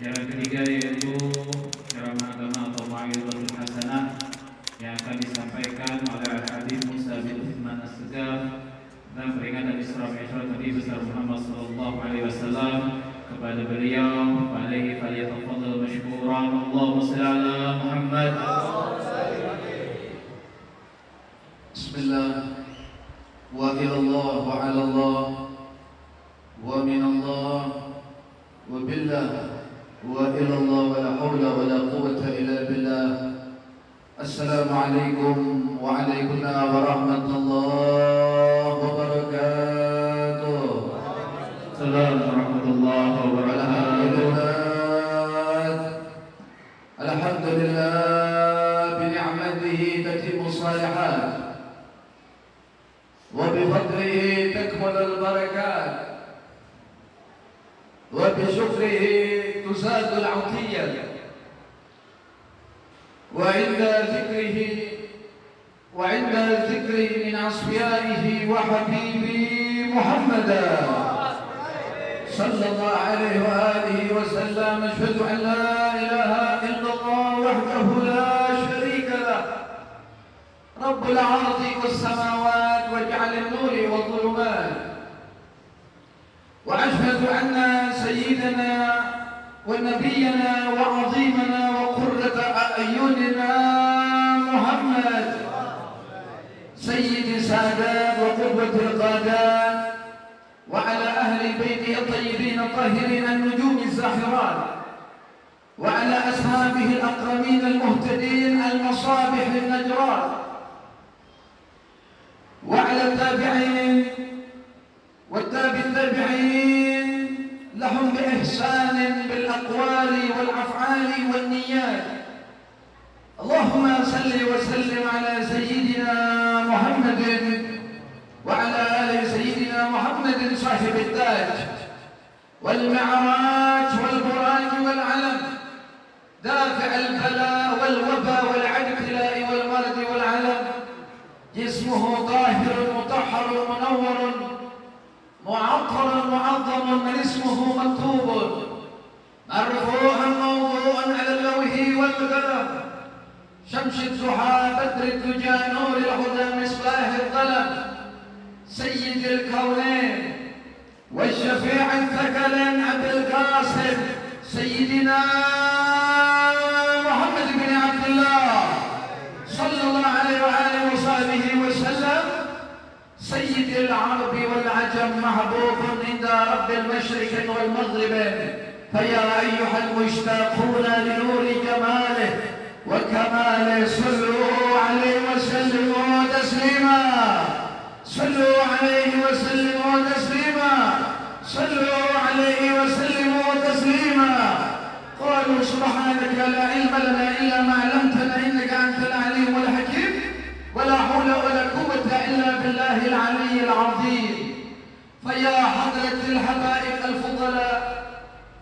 Yang ketiga yaitu ceramah agama atau mau'izatul hasanah yang akan disampaikan oleh Al-Habib Musa bin Uthman As-Segaf dan peringatan Isra Mi'raj Nabi besar Muhammad sallallahu alaihi wasallam. Kepada beliau, alaihi falyatafaddal mashkuran. Allahumma shalli ala Muhammad. Bismillah. Wa ilallah wa ala Allah wa min Allah wa billah wa ilallah wa la hawla wa la quwwata illa billah. Assalamualaikum wa alaikumussalam wa rahmatullahi wa barakatuh. Assalamualaikum warahmatullahi wabarakatuh. Alhamdulillah bi ni'matihi tatimmu shalihat وبفضله تكمل البركات وبشكره تزاد العطية وعند ذكره من أصفيائه وحبيبه محمدا صلى الله عليه وآله وسلم. أشهد أن لا إله إلا الله وحده لا شريك له رب الأرض والسماوات وجعل النور والظلمات. وأشهد أن سيدنا ونبينا وعظيمنا وقرة أعيننا محمد سيد السادات وقدوة القادات وعلى أهل بيته الطيبين الطاهرين النجوم الزاهرات وعلى أصحابه الأكرمين المهتدين المصابح النجرات وعلى التابعين والتابعين لهم بإحسان بالأقوال والأفعال والنيات. اللهم صل وسلم على سيدنا محمد وعلى آل سيدنا محمد صاحب التاج والمعراج والبراج والعلم دافع البلاء والوباء والعدلاء والمرض والعلم. جسمه طاهر مطهر منور معطر معظم من اسمه مكتوب مرفوع موضوع على اللوح والقلم. شمس الضحى بدر الدجى نور الهدى مصباح الظلم. سيد الكونين والشفيع الثقلين أبي القاسم سيدنا محمد بن عبد الله صلى الله عليه وآله وصحبه وسلم. سيد العرب والعجم محبوب عند رب المشرق والمغرب. فيا أيها المشتاقون لنور جماله وكماله صلوا عليه وسلموا تسليما. صلوا عليه وسلموا تسليما. صلوا عليه وسلموا تسليما. قالوا سبحانك لا علم لنا إلا ما علمتنا إنك أنت العليم الحكيم ولا حول ولا قوة إلا بالله العلي العظيم. فيا حضرة الحبائب الفضلاء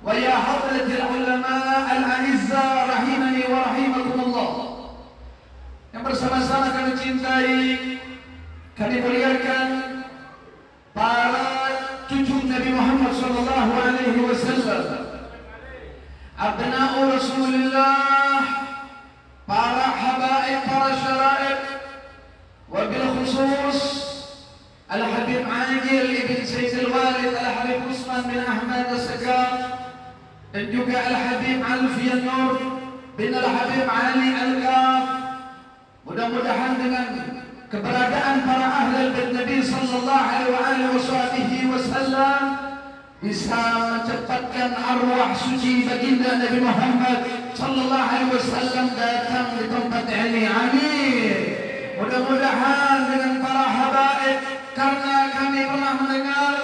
ويا حضرة العلماء الأعزاء رحمني ورحمكم الله. Yang bersama-sama kami cintai, kami muliakan para cucu Nabi Muhammad sallallahu alaihi wasallam, abna'u Rasulullah, para habaib, para syaraib, wabil khusus Al-Habib Agil ibn Sayyid Al-Walid Al-Habib Usman bin Ahmad As-Segaf dan juga Al-Habib Alfian Nur bin Al-Habib Ali Al-Qaf. Mudah-mudahan dengan keberadaan para ahli bait Nabi sallallahu alaihi wasallam bisa mencepatkan arwah suci baginda Nabi Muhammad sallallahu alaihi wasallam datang di tempat ini. Amin. Mudah-mudahan dengan para habaib, karena kami pernah mendengar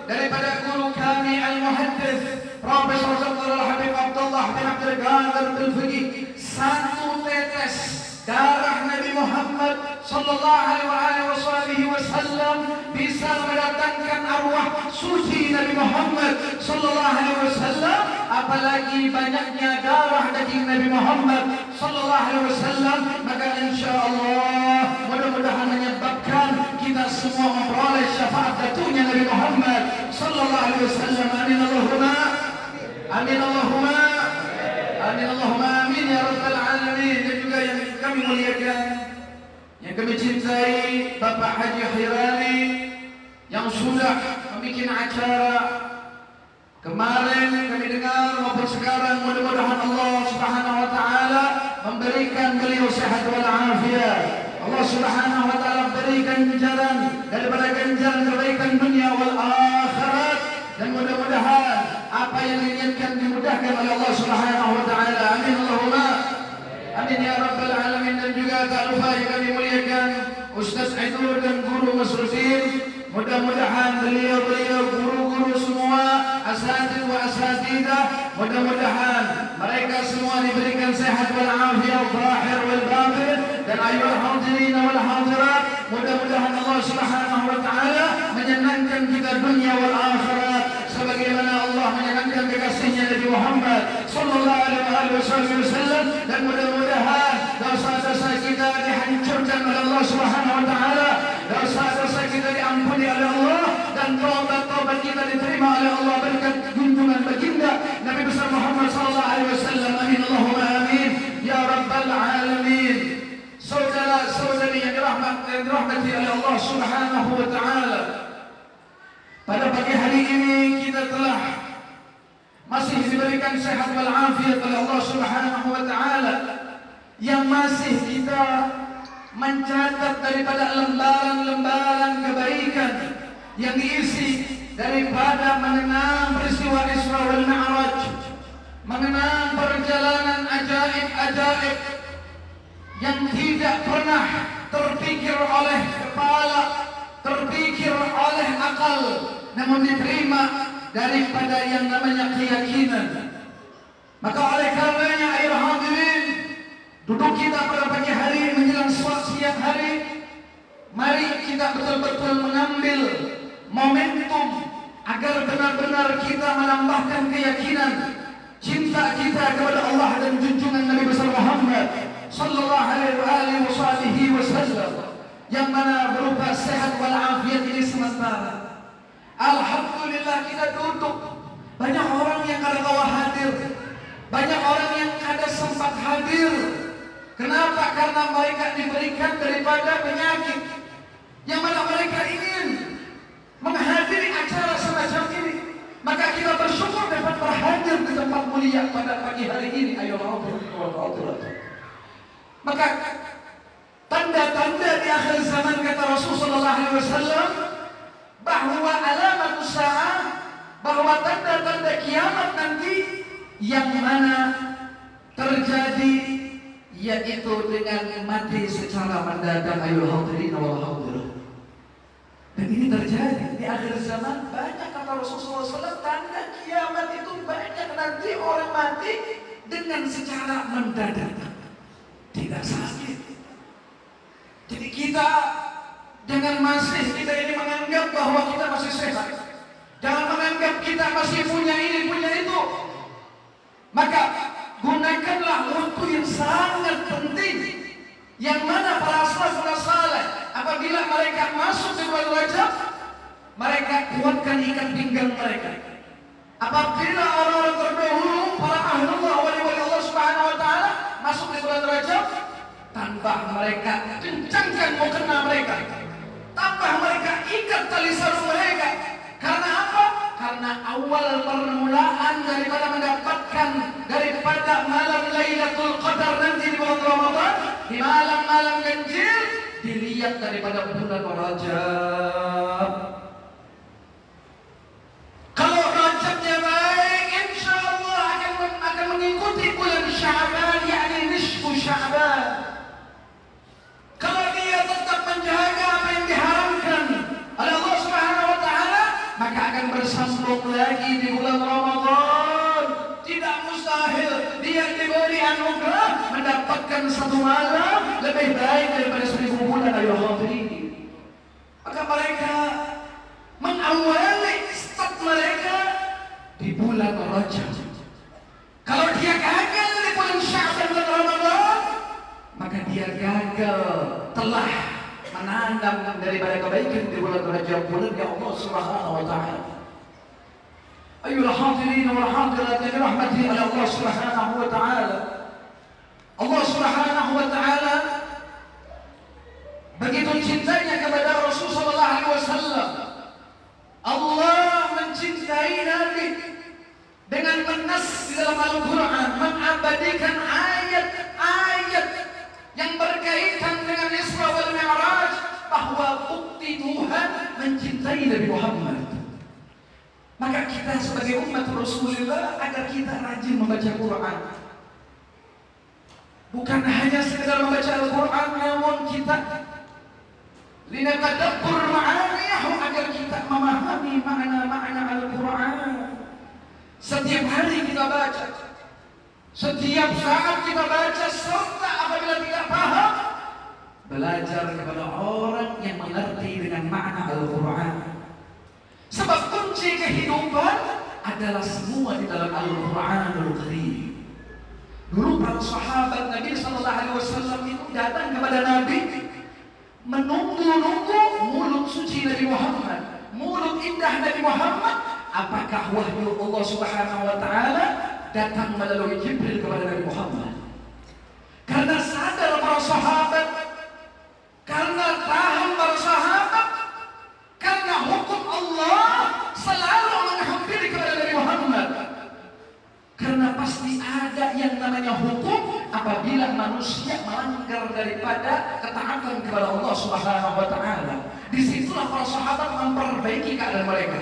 daripada guru kami al-muhaddits Profesor Dr. Al-Habib Abdullah bin Abdul Qadir bin Fiqih, satu tetes darah Nabi Muhammad sallallahu alaihi wasallam bisa mendatangkan arwah suci Nabi Muhammad sallallahu alaihi wasallam. Apalagi banyaknya darah daging Nabi Muhammad sallallahu alaihi wasallam, maka insyaallah mudah-mudahan menyebabkan kita semua memperoleh syafaat datunya Nabi Muhammad sallallahu alaihi wasallam. Amin Allahumma amin Allahumma Amin Allahumma amin ya rabbal alamin. Dan juga yang kami muliakan, yang kami cintai, Bapak Haji Hirani yang sudah membuat acara kemarin kami dengar maupun sekarang. Mudah-mudahan Allah Subhanahu wa taala memberikan beliau sehat wal afiat. Allah Subhanahu wa taala berikan ganjaran daripada ganjaran kebaikan dunia wal akhirat, dan mudah-mudahan apa yang diinginkan dimudahkan oleh Allah Subhanahu wa taala. Amin Allahumma amin ya rabbal alamin. Dan juga tak lupa yang kami muliakan Ustaz Aidur dan Guru Masrudin. Mudah-mudahan beliau-beliau guru-guru semua, asatidz wa asatidah, mudah-mudahan mereka semua diberikan sehat wal afiat zahir wal batin. Dan ayuhal hadirin wal hadirat, mudah-mudahan Allah Subhanahu wa taala menyenangkan kita dunia wal akhirat sebagaimana Allah menyenangkan kekasihnya Nabi Muhammad sallallahu alaihi wasallam. Dan mudah-mudahan dosa-dosa kita dihancurkan oleh Allah Subhanahu wa taala, dosa-dosa kita diampuni oleh Allah, dan taubat-taubat kita diterima oleh Allah berkat junjungan baginda Nabi besar Muhammad sallallahu alaihi wasallam. Amin Allahumma amin ya rabbal alamin. Saudara-saudari yang dirahmati oleh Allah Subhanahu wa taala, pada pagi hari ini kita telah masih diberikan sehat wal afiat oleh Allah Subhanahu wa taala, yang masih kita mencatat daripada lembaran-lembaran kebaikan yang diisi daripada mengenang peristiwa Isra wal Mi'raj, mengenang perjalanan ajaib-ajaib yang tidak pernah terpikir oleh kepala, terpikir oleh akal, namun diterima daripada yang namanya keyakinan. Maka oleh karenanya ayuhal hadirin, duduk kita pada pagi hari menjelang siang hari, mari kita betul-betul mengambil momentum agar benar-benar kita menambahkan keyakinan, cinta kita kepada Allah dan junjungan Nabi besar Muhammad sallallahu alaihi wasallam, yang mana berupa sehat wal afiat ini sementara. Alhamdulillah kita duduk, banyak orang yang kada kawa hadir, banyak orang yang kada sempat hadir. Kenapa? Karena mereka diberikan daripada penyakit, yang mana mereka ingin menghadiri acara semacam ini. Maka kita bersyukur dapat berhadir di tempat mulia pada pagi hari ini. Ayo maka tanda-tanda di akhir zaman, kata Rasulullah SAW, bahwa alamat sa'ah, bahwa tanda-tanda kiamat nanti yang mana terjadi, yaitu dengan mati secara mendadak. Ayo hadirin wal hadirat. Dan ini terjadi di akhir zaman. Banyak, kata Rasulullah SAW, tanda kiamat itu banyak nanti orang mati dengan secara mendadak, tidak sakit. Jadi kita jangan masih kita ini menganggap bahwa kita masih sehat, jangan menganggap kita masih punya ini punya itu. Maka gunakanlah waktu yang sangat penting, yang mana para salafus saleh apabila mereka masuk di bulan Rajab, mereka kuatkan ikat pinggang mereka. Apabila orang-orang terdahulu, para ahlullah wali-wali Allah Subhanahu wa taala masuk di bulan Rajab, tambah mereka kencangkan mukena mereka, tambah mereka ikat tali sarung mereka. Karena apa? Karena awal permulaan daripada mendapatkan daripada malam Lailatul Qadar nanti di bulan Ramadan, di malam-malam ganjil, dilihat daripada bulan Rajab. Kalau Rajabnya baik, insya Allah akan mengikuti bulan Sya'ban, yakni nisfu Sya'ban. Kalau dia tetap menjaga apa yang diharamkan oleh Allah Subhanahu wa taala, maka akan bersambung lagi di bulan Ramadan. Tidak mustahil dia diberi anugerah mendapatkan satu malam lebih baik daripada 1000 bulan. Ayo hadirin. Maka mereka mengawali start mereka di bulan Rajab. Kalau dia gagal di bulan Sya'ban dan Ramadan, maka dia gagal telah menanam daripada kebaikan di bulan Rajab, bulan yang Allah Subhanahu wa taala. Ayuhal hadirin wal hadirat yang dirahmati oleh Allah Subhanahu wa wa ta'ala. Allah Subhanahu wa ta'ala begitu cintanya kepada Rasul sallallahu alaihi wasallam. Allah mencintai Nabi dengan menas di dalam Al-Quran, mengabadikan ayat-ayat yang berkaitan dengan Isra wal Mi'raj, bahwa bukti Tuhan mencintai Nabi Muhammad. Maka kita sebagai umat Rasulullah, agar kita rajin membaca Quran. Bukan hanya sekedar membaca Al-Quran, namun kita linatadabbur ma'aniyahu, agar kita memahami makna-makna Al-Quran. Setiap hari kita baca, setiap saat kita baca, serta apabila tidak paham, belajar kepada orang yang mengerti dengan makna Al-Quran. Sebab kunci kehidupan adalah semua di dalam Al-Quranul Karim. Dulu para sahabat Nabi sallallahu alaihi wasallam itu datang kepada Nabi, menunggu-nunggu mulut suci Nabi Muhammad, mulut indah Nabi Muhammad, apakah wahyu Allah Subhanahu wa ta'ala datang melalui Jibril kepada Nabi Muhammad. Karena sadar para sahabat, karena paham para sahabat, karena hukum Allah selalu menghampiri kepada Nabi Muhammad. Karena pasti ada yang namanya hukum apabila manusia melanggar daripada ketaatan kepada Allah Subhanahu wa ta'ala. Disitulah para sahabat memperbaiki keadaan mereka.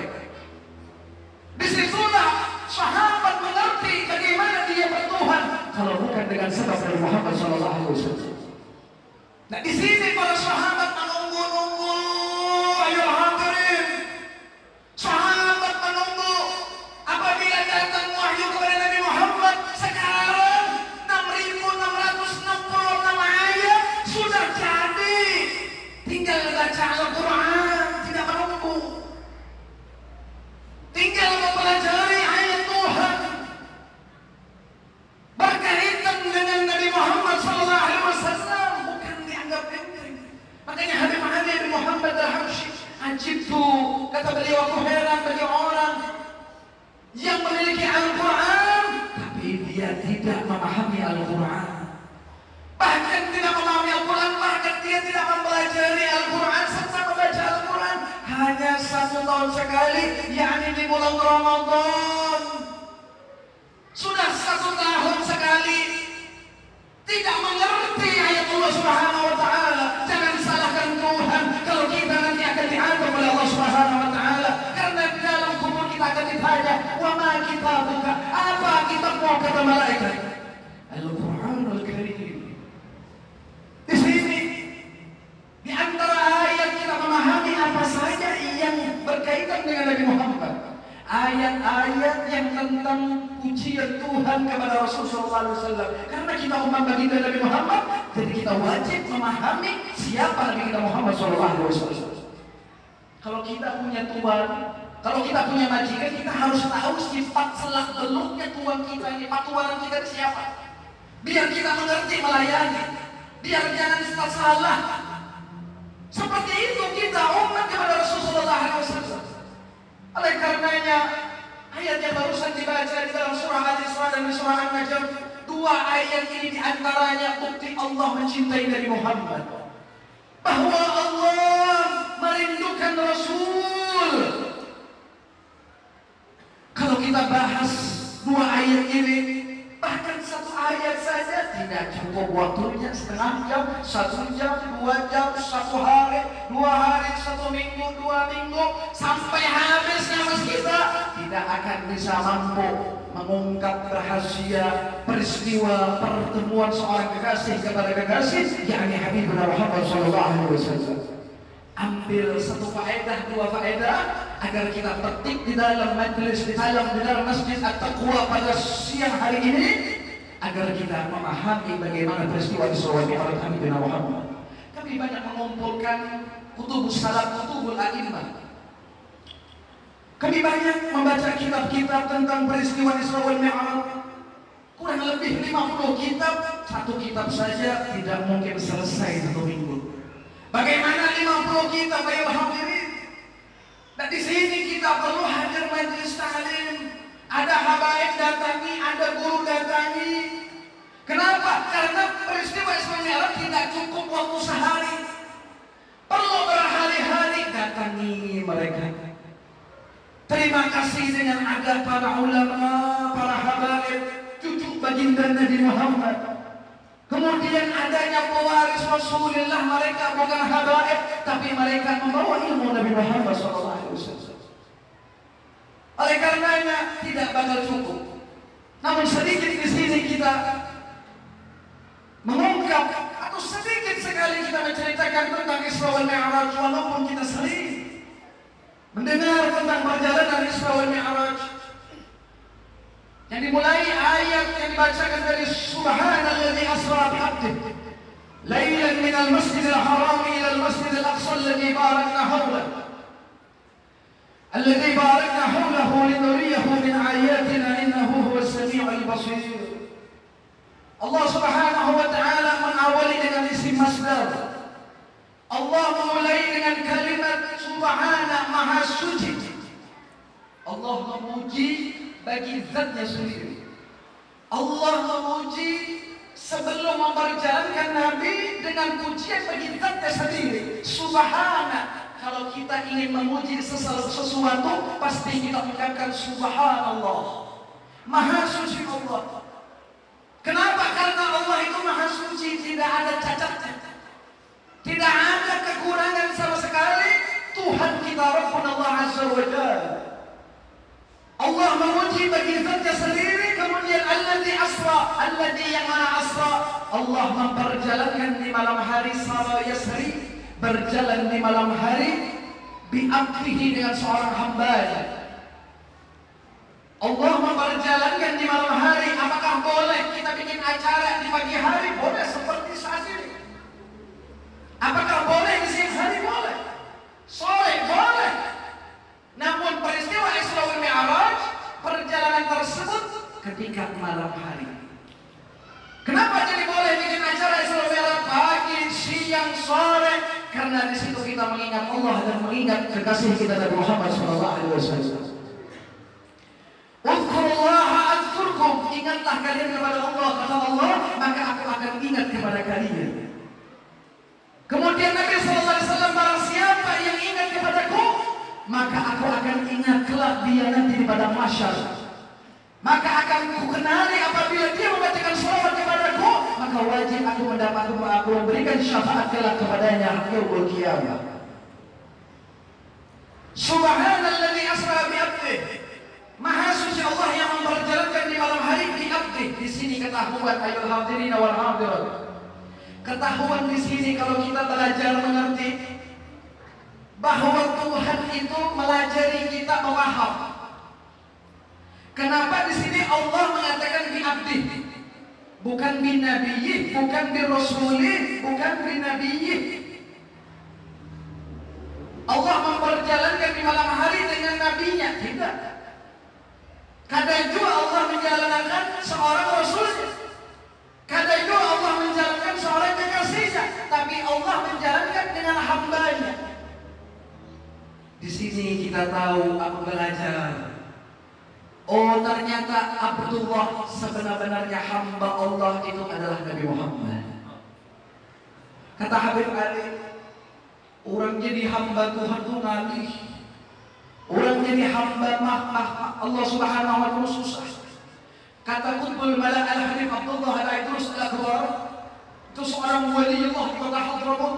Disitulah sahabat mengerti bagaimana dia bertuhan, kalau bukan dengan sebab dari Muhammad sallallahu alaihi wasallam. Nah, di sini para sahabat menunggu-nunggu, ayo hadirin. Sahabat menunggu apabila datang wahyu kepada Nabi Muhammad. Sekarang 6.666 ayat sudah jadi, tinggal baca Al-Quran, tidak menunggu, tinggal mempelajari ayat Tuhan berkaitan dengan Nabi Muhammad sallallahu alaihi wasallam, bukan dianggap enteng. Makanya Habib Muhammad al-Habsyi, ajibtu, kata beliau, aku heran bagi orang yang memiliki Al-Quran tapi dia tidak memahami Al-Quran. Bahkan tidak memahami Al-Quran, bahkan dia tidak mempelajari Al-Quran serta membaca Al-Quran hanya 1 tahun sekali, yakni di bulan Ramadan. Sudah 1 tahun sekali tidak mengerti ayat Allah Subhanahu wa ta'ala. Jangan salahkan Tuhan kalau kita nanti akan diadab oleh Allah Subhanahu wa ta'ala. Karena di dalam kubur kita akan ditanya, wa ma kitabuka, apa kitabmu, kata malaikat? Al-Quranul Karim. Di sini di antara ayat kita memahami apa saja yang berkaitan dengan Nabi Muhammad. Ayat-ayat yang tentang pujian Tuhan kepada Rasulullah SAW. Karena kita umat baginda Nabi Muhammad, jadi kita wajib memahami siapa Nabi kita Muhammad SAW. Kalau kita punya tuan, kalau kita punya majikan, kita harus tahu sifat selak beluknya tuan kita ini, patuanan kita siapa. Biar kita mengerti melayani, biar jangan salah. Seperti itu kita umat kepada Rasulullah SAW. Oleh karenanya ayat yang barusan dibaca di dalam surah Al-Isra dan surah An-Najm, 2 ayat ini diantaranya bukti Allah mencintai Nabi Muhammad, bahwa Allah merindukan Rasul. Kalau kita bahas 2 ayat ini, bahkan 1 ayat saja tidak cukup waktunya, setengah jam, 1 jam, 2 jam, 1 hari, 2 hari, 1 minggu, 2 minggu, sampai habis nafas kita tidak akan bisa mampu mengungkap rahasia peristiwa pertemuan seorang kekasih kepada kekasih, yakni Habibuna Muhammad sallallahu alaihi wasallam. Ambil 1 faedah, 2 faedah agar kita petik di dalam majelis, di dalam Masjid At-Taqwa pada siang hari ini, agar kita memahami bagaimana peristiwa Isra wal Mi'raj Habibuna Muhammad. Kami banyak mengumpulkan kutubus salaf, kutubul a'immah. Kami banyak membaca kitab-kitab tentang peristiwa Isra wal Mi'raj. Kurang lebih 50 kitab, 1 kitab saja tidak mungkin selesai 1 minggu. Bagaimana 50 kitab, ayo hadirin? Dan di sini kita perlu hadir majelis ta'lim. Ada habaib datangi, ada guru datangi. Terima kasih dengan ada para ulama, para habaib, cucu baginda Nabi Muhammad. Kemudian adanya pewaris Rasulullah, mereka bukan habaib, tapi mereka membawa ilmu Nabi Muhammad SAW. Oleh karenanya tidak bakal cukup. Namun sedikit di sini kita mengungkap atau sedikit sekali kita menceritakan tentang Isra wal Mi'raj, walaupun kita sering mendengar tentang perjalanan Isra wal Mi'raj. Yang dimulai ayat yang dibacakan dari Subhanalladzi asra bi 'abdihi lailan minal masjidil haram ila al masjidil aqsa alladzi barakna hawlahu الذي باركنا حوله لنريه من آياتنا إنه هو السميع البصير. Allah Subhanahu wa taala mengawali dengan isim masdar. Allah memulai dengan kalimat Subhana, Maha Suci. Allah memuji bagi zatnya sendiri. Allah memuji sebelum memperjalankan Nabi dengan pujian bagi zatnya sendiri. Subhana. Kalau kita ingin memuji sesuatu, pasti kita mengucapkan Subhanallah. Maha suci Allah. Kenapa? Karena Allah itu maha suci, tidak ada cacatnya, tidak ada kekurangan sama sekali. Tuhan kita Rabbuna Allah Azza wa Jalla. Allah memuji bagi zatnya sendiri. Kemudian alladzi asra, alladzi yang mana asra, Allah memperjalankan di malam hari Sara Yasri, berjalan di malam hari bi'abdihi dengan seorang hambanya. Allah memperjalankan di malam hari. Apakah boleh kita bikin acara di pagi hari? Boleh, seperti saat ini. Apakah boleh di siang hari? Boleh. Sore? Boleh. Namun peristiwa Isra wal Mi'raj, perjalanan tersebut ketika malam hari. Kenapa jadi boleh bikin acara Isra wal Mi'raj pagi, siang, sore? Karena di situ kita mengingat Allah dan mengingat kekasih kita Nabi Muhammad SAW. Uzkurullaha azkurkum, ingatlah kalian kepada Allah, kata Allah, maka aku akan ingat kepada kalian. Kemudian Nabi SAW, barang siapa yang ingat kepadaku, maka aku akan ingat kelak dia nanti di padang mahsyar. Maka akan kukenali apabila dia membacakan salawat kepadaku, maka wajib aku mendapat, aku memberikan syafaat kelak kepadanya yaumul qiyamah. Subhanalladzi asra bi 'abdihi. Maha suci Allah yang memperjalankan di malam hari bi 'abdihi. Di sini ketahuan ayol hadirin wal hadirat. Ketahuan di sini kalau kita belajar mengerti bahwa Tuhan itu melajari kita memaham. Kenapa di sini Allah mengatakan bi 'abdihi? Bukan bin nabiyyi, bukan bin rasuli, bukan bin nabiyyi. Allah memperjalankan di malam hari dengan nabinya, tidak. Kadang juga Allah menjalankan seorang rasulnya. Kadang juga Allah menjalankan seorang kekasihnya, tapi Allah menjalankan dengan hambanya. Di sini kita tahu, aku belajar. Oh, ternyata Abdullah sebenar-benarnya hamba Allah itu adalah Nabi Muhammad. Kata Habib Ali, orang jadi hamba Tuhan itu ngalih. Orang jadi hamba Allah Subhanahu wa taala susah. Kata Qutbul Mala Al-Habib Abdullah Al-Idrus Al-Akbar, itu seorang wali Allah di kota Hadramaut.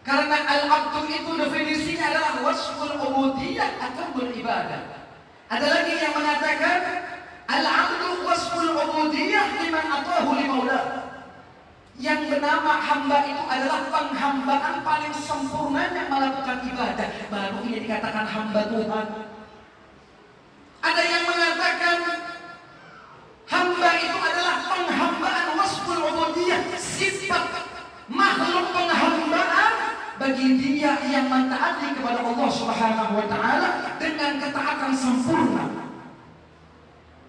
Karena al-abdu itu definisinya adalah wasful ubudiyah atau beribadah. Ada lagi yang mengatakan al-'abdu wasful ubudiyah liman atahu li maulah. Yang bernama hamba itu adalah penghambaan paling sempurnanya melakukan ibadah, baru ia dikatakan hamba Tuhan. Ada yang mengatakan hamba itu adalah penghambaan wasful ubudiyah, sifat makhluk penghambaan bagi dia yang mentaati kepada Allah Subhanahu wa taala dengan ketaatan sempurna.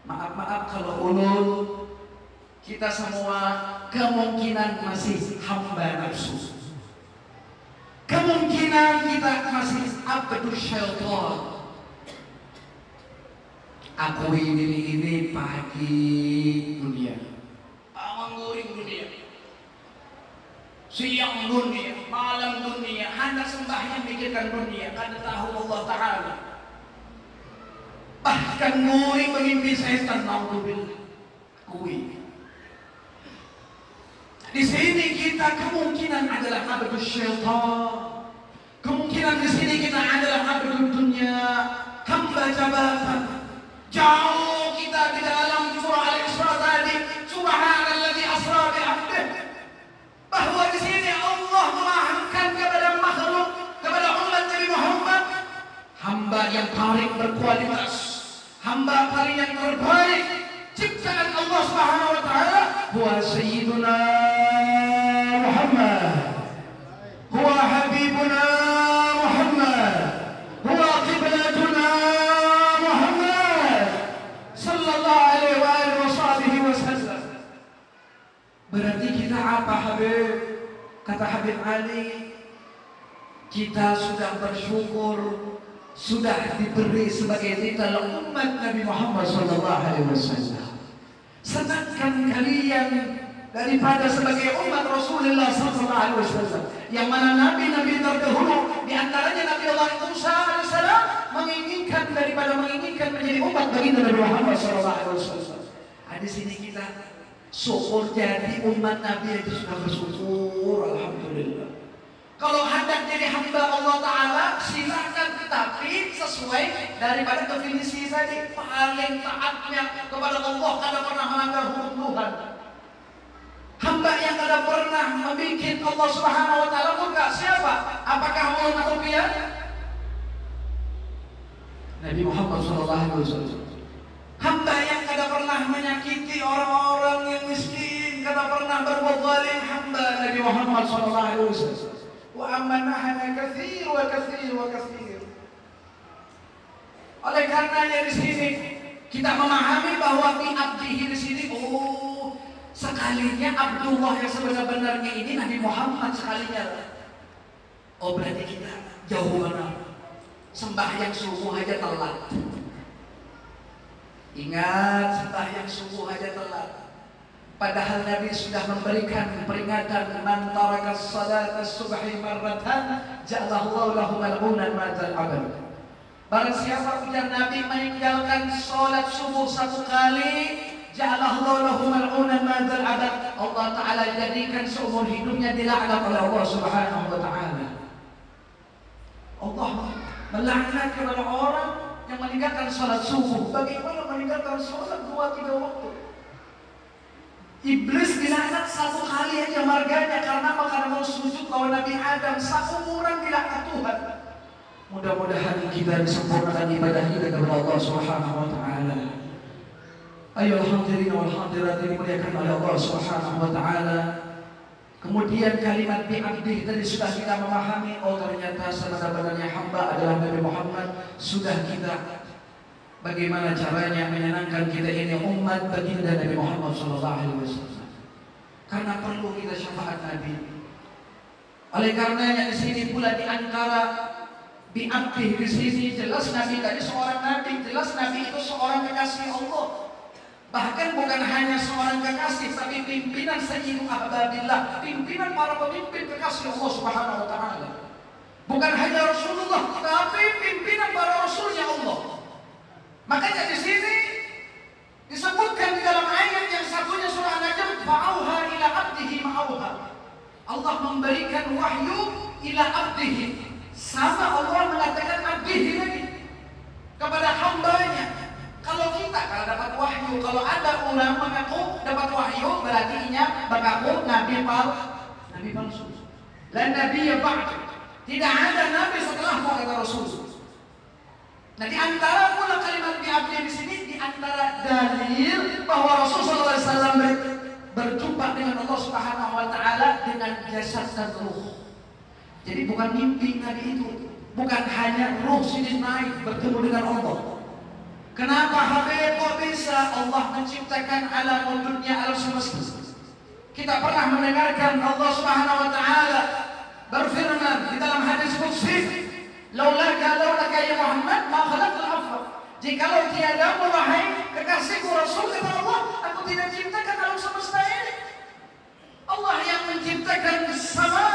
Maaf kalau ulul kita semua kemungkinan masih hamba nafsu. Kemungkinan kita masih abdul syaitan. Aku ini pagi dunia, mengguring dunia, siang dunia, malam dunia, hendak sembahyang mikirkan dunia. Karena tahu Allah Ta'ala Bahkan nguri mengimpi setan, naudzubillah. Kui. Di sini kita kemungkinan adalah abdul syaitan. Kemungkinan di sini kita adalah abdul dunia, hamba jabatan. Jauh kita di dalam surah Al-Isra tadi, subhanalladzi asra bi 'abdihi. Bahwa di sini Allah memahamkan kepada makhluk, kepada umat Nabi Muhammad, hamba yang paling berkualitas, hamba paling yang terbaik, ciptaan Allah Subhanahu wa taala, huwa sayyiduna Muhammad, huwa habibuna Muhammad, huwa qiblatuna Muhammad sallallahu alaihi wa alihi wasallam. Berarti kita apa, Habib? Kata Habib Ali, kita sudah bersyukur, sudah diberi sebagai titel umat Nabi Muhammad sallallahu alaihi wasallam. Sedangkan kalian daripada sebagai umat Rasulullah sallallahu alaihi wasallam, yang mana nabi-nabi terdahulu di antaranya Nabi Allah Musa alaihissalam menginginkan menjadi umat baginda Nabi Muhammad sallallahu alaihi wasallam. Di sini kita syukur jadi umat Nabi itu sudah bersyukur, alhamdulillah. Kalau hendak jadi hamba Allah Ta'ala, silakan, tetapi sesuai daripada definisi tadi. Paling taatnya kepada Allah, kada pernah melanggar hukum Tuhan. Hamba yang kada pernah membuat Allah Subhanahu Wa Ta'ala murka, siapa? Apakah Allah atau pian? Nabi Muhammad SAW. Hamba yang kada pernah menyakiti orang-orang yang miskin, kada pernah berbuat zalim, hamba Nabi Muhammad SAW. Wa amanahana katsir wa katsir wa katsir. Oleh karenanya di sini kita memahami bahwa bi abdihi di sini, oh, sekalinya Abdullah yang sebenar-benarnya ini Nabi Muhammad sekalinya. Oh, berarti kita jauh mana? Sembahyang subuh aja telat. Ingat, sembahyang subuh aja telat. Padahal Nabi sudah memberikan peringatan, man taraka salat as-subhi marratan ja'alallahu lahu mal'unan madzal abad. Barang siapa ujar Nabi meninggalkan salat subuh satu kali, ja'alallahu lahu mal'unan madzal abad. Allah Ta'ala jadikan seumur hidupnya dilaknat oleh Allah Subhanahu wa taala. Allah melaknat kepada orang yang meninggalkan salat subuh. Bagaimana meninggalkan salat 2-3 waktu? Iblis dilaknat satu kali aja marganya, karena mau sujud lawan Nabi Adam, seumuran dilaknat Tuhan. Mudah-mudahan kita disempurnakan ibadah kita kepada Allah Subhanahu wa taala. Ayo hadirin wal hadirat dimuliakan oleh Allah Subhanahu wa taala. Kemudian kalimat bi abdi tadi sudah kita memahami, oh ternyata sebenarnya hamba adalah Nabi Muhammad. Sudah kita bagaimana caranya menyenangkan kita ini umat baginda Nabi Muhammad SAW. Karena perlu kita syafaat Nabi. Oleh karenanya di sini pula di antara bi abdi di sini jelas Nabi tadi seorang nabi, jelas Nabi itu seorang kekasih Allah. Bahkan bukan hanya seorang kekasih, tapi pimpinan sayyidu ahbabillah, pimpinan para pemimpin kekasih Allah Subhanahu wa taala. Bukan hanya Rasulullah, tapi pimpinan para rasulnya Allah. Makanya di sini disebutkan di dalam ayat yang satunya surah An-Najm, fa'auha ila abdihi ma'auha. Allah memberikan wahyu ila abdihi. Sama Allah mengatakan abdihi lagi kepada hambanya. Kalau kita dapat wahyu, kalau ada orang mengaku dapat wahyu, berarti inya mengaku nabi palsu. Dan nabi yang ba'd. Tidak ada nabi setelah kata Rasul. Nah, di antara pula kalimat bi abdi di sini, di antara dalil bahwa Rasulullah SAW berjumpa dengan Allah Subhanahu wa taala dengan jasad dan ruh. Jadi bukan mimpi Nabi itu, bukan hanya ruh sini naik bertemu dengan Allah. Kenapa Habib kok bisa Allah menciptakan alam dunia, alam semesta? Kita pernah mendengarkan Allah Subhanahu wa taala berfirman di dalam hadis qudsi, laulaka ya Muhammad ma khalaqtul afaq. Jikalau tiadamu wahai kekasihku Rasul, kata Allah, aku tidak ciptakan alam semesta ini. Allah yang menciptakan sama,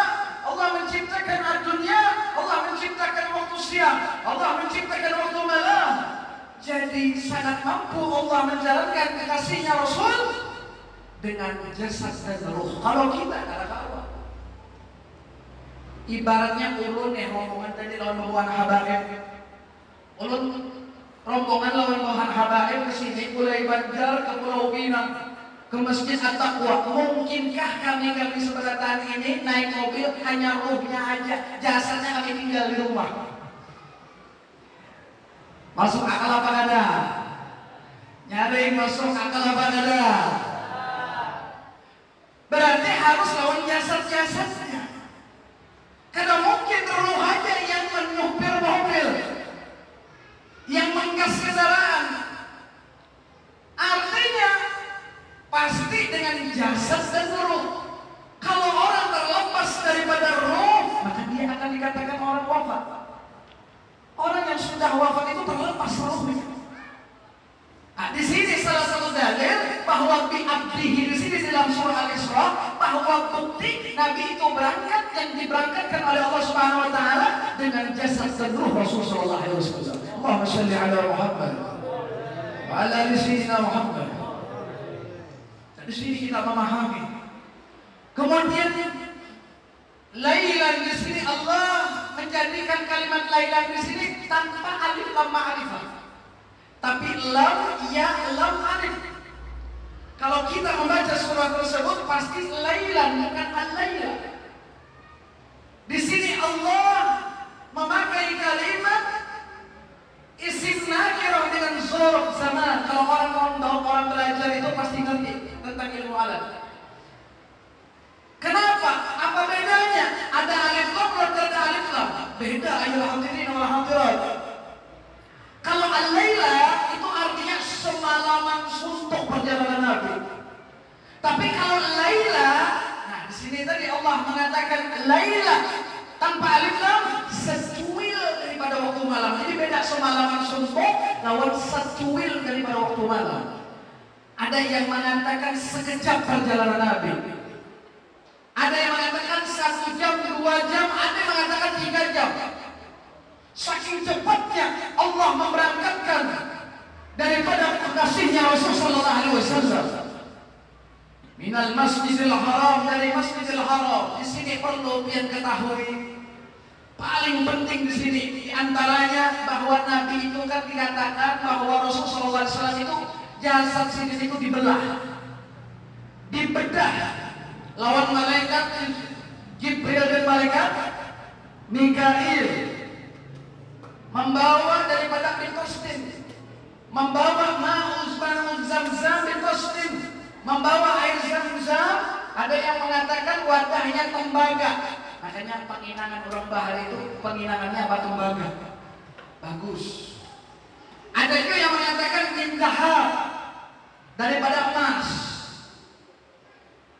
Allah menciptakan dunia, Allah menciptakan waktu siang, Allah menciptakan waktu malam. Jadi menjalankan kekasihnya Rasul dengan jasad dan ruh. Kalau kita ada kawan, ibaratnya ulun rombongan tadi lawan bawahan habaib. Ulun rombongan lawan bawahan habaib ke sini mulai Banjar ke Pulau Pinang ke Masjid At-Taqwa. Mungkinkah kami sebelatan ini naik mobil hanya ruhnya aja, jasadnya kami tinggal di rumah? Masuk akal apa ada? Nyari masuk akal apa ada? Berarti harus lawan jasad-jasadnya. Karena mungkin ruh aja yang menyupir mobil, yang menggas kendaraan. Artinya pasti dengan jasad dan ruh. Kalau orang terlepas daripada ruh, maka dia akan dikatakan orang wafat. Orang yang sudah wafat itu terlepas ruhnya. Nah, di sini salah satu dalil bahwa bi abdihi di sini dalam surah Al-Isra bahwa bukti Nabi itu berangkat yang diberangkatkan oleh Allah Subhanahu wa taala dengan jasad dan ruh Rasulullah sallallahu alaihi wasallam. Allahumma shalli ala Muhammad wa ala ali sayyidina Muhammad. Di sini kita memahami. Kemudian lailan di sini Allah menjadikan kalimat lailan di sini tanpa alif lam ma'rifah. Tapi lam ya lam alif. Kalau kita membaca surah tersebut pasti lailan bukan al-laila. Di sini Allah memakai kalimat isim nakirah dengan zorof zaman. Kalau orang belajar itu pasti ngerti tentang ilmu alat. Kenapa? Apa bedanya? Ada alif lam dan ada alif lam. Beda ayol hadirin wal hadirat. Kalau al-laila itu artinya semalaman suntuk perjalanan Nabi. Tapi kalau laila, nah di sini tadi Allah mengatakan laila tanpa alif lam, secuil daripada waktu malam. Jadi beda semalaman suntuk lawan secuil daripada waktu malam. Ada yang mengatakan sekejap perjalanan Nabi. Ada yang mengatakan 1 jam, 2 jam, ada yang mengatakan 3 jam. Saking cepatnya Allah memberangkatkan daripada kekasihnya Rasulullah SAW. Minal Masjidil Haram, dari Masjidil Haram. Di sini perlu yang ketahui. Paling penting di sini di antaranya bahwa Nabi itu kan dikatakan bahwa Rasulullah SAW itu jasad sini itu dibelah, dibedah lawan malaikat Jibril dan malaikat Mikail, membawa daripada Qustin, membawa ma'uz Zamzam bin Qustin, membawa air Zamzam. Ada yang mengatakan wadahnya tembaga. Makanya penginangan orang Bahar itu penginangannya apa? Tembaga. Bagus. Ada juga yang mengatakan min zahab, daripada emas.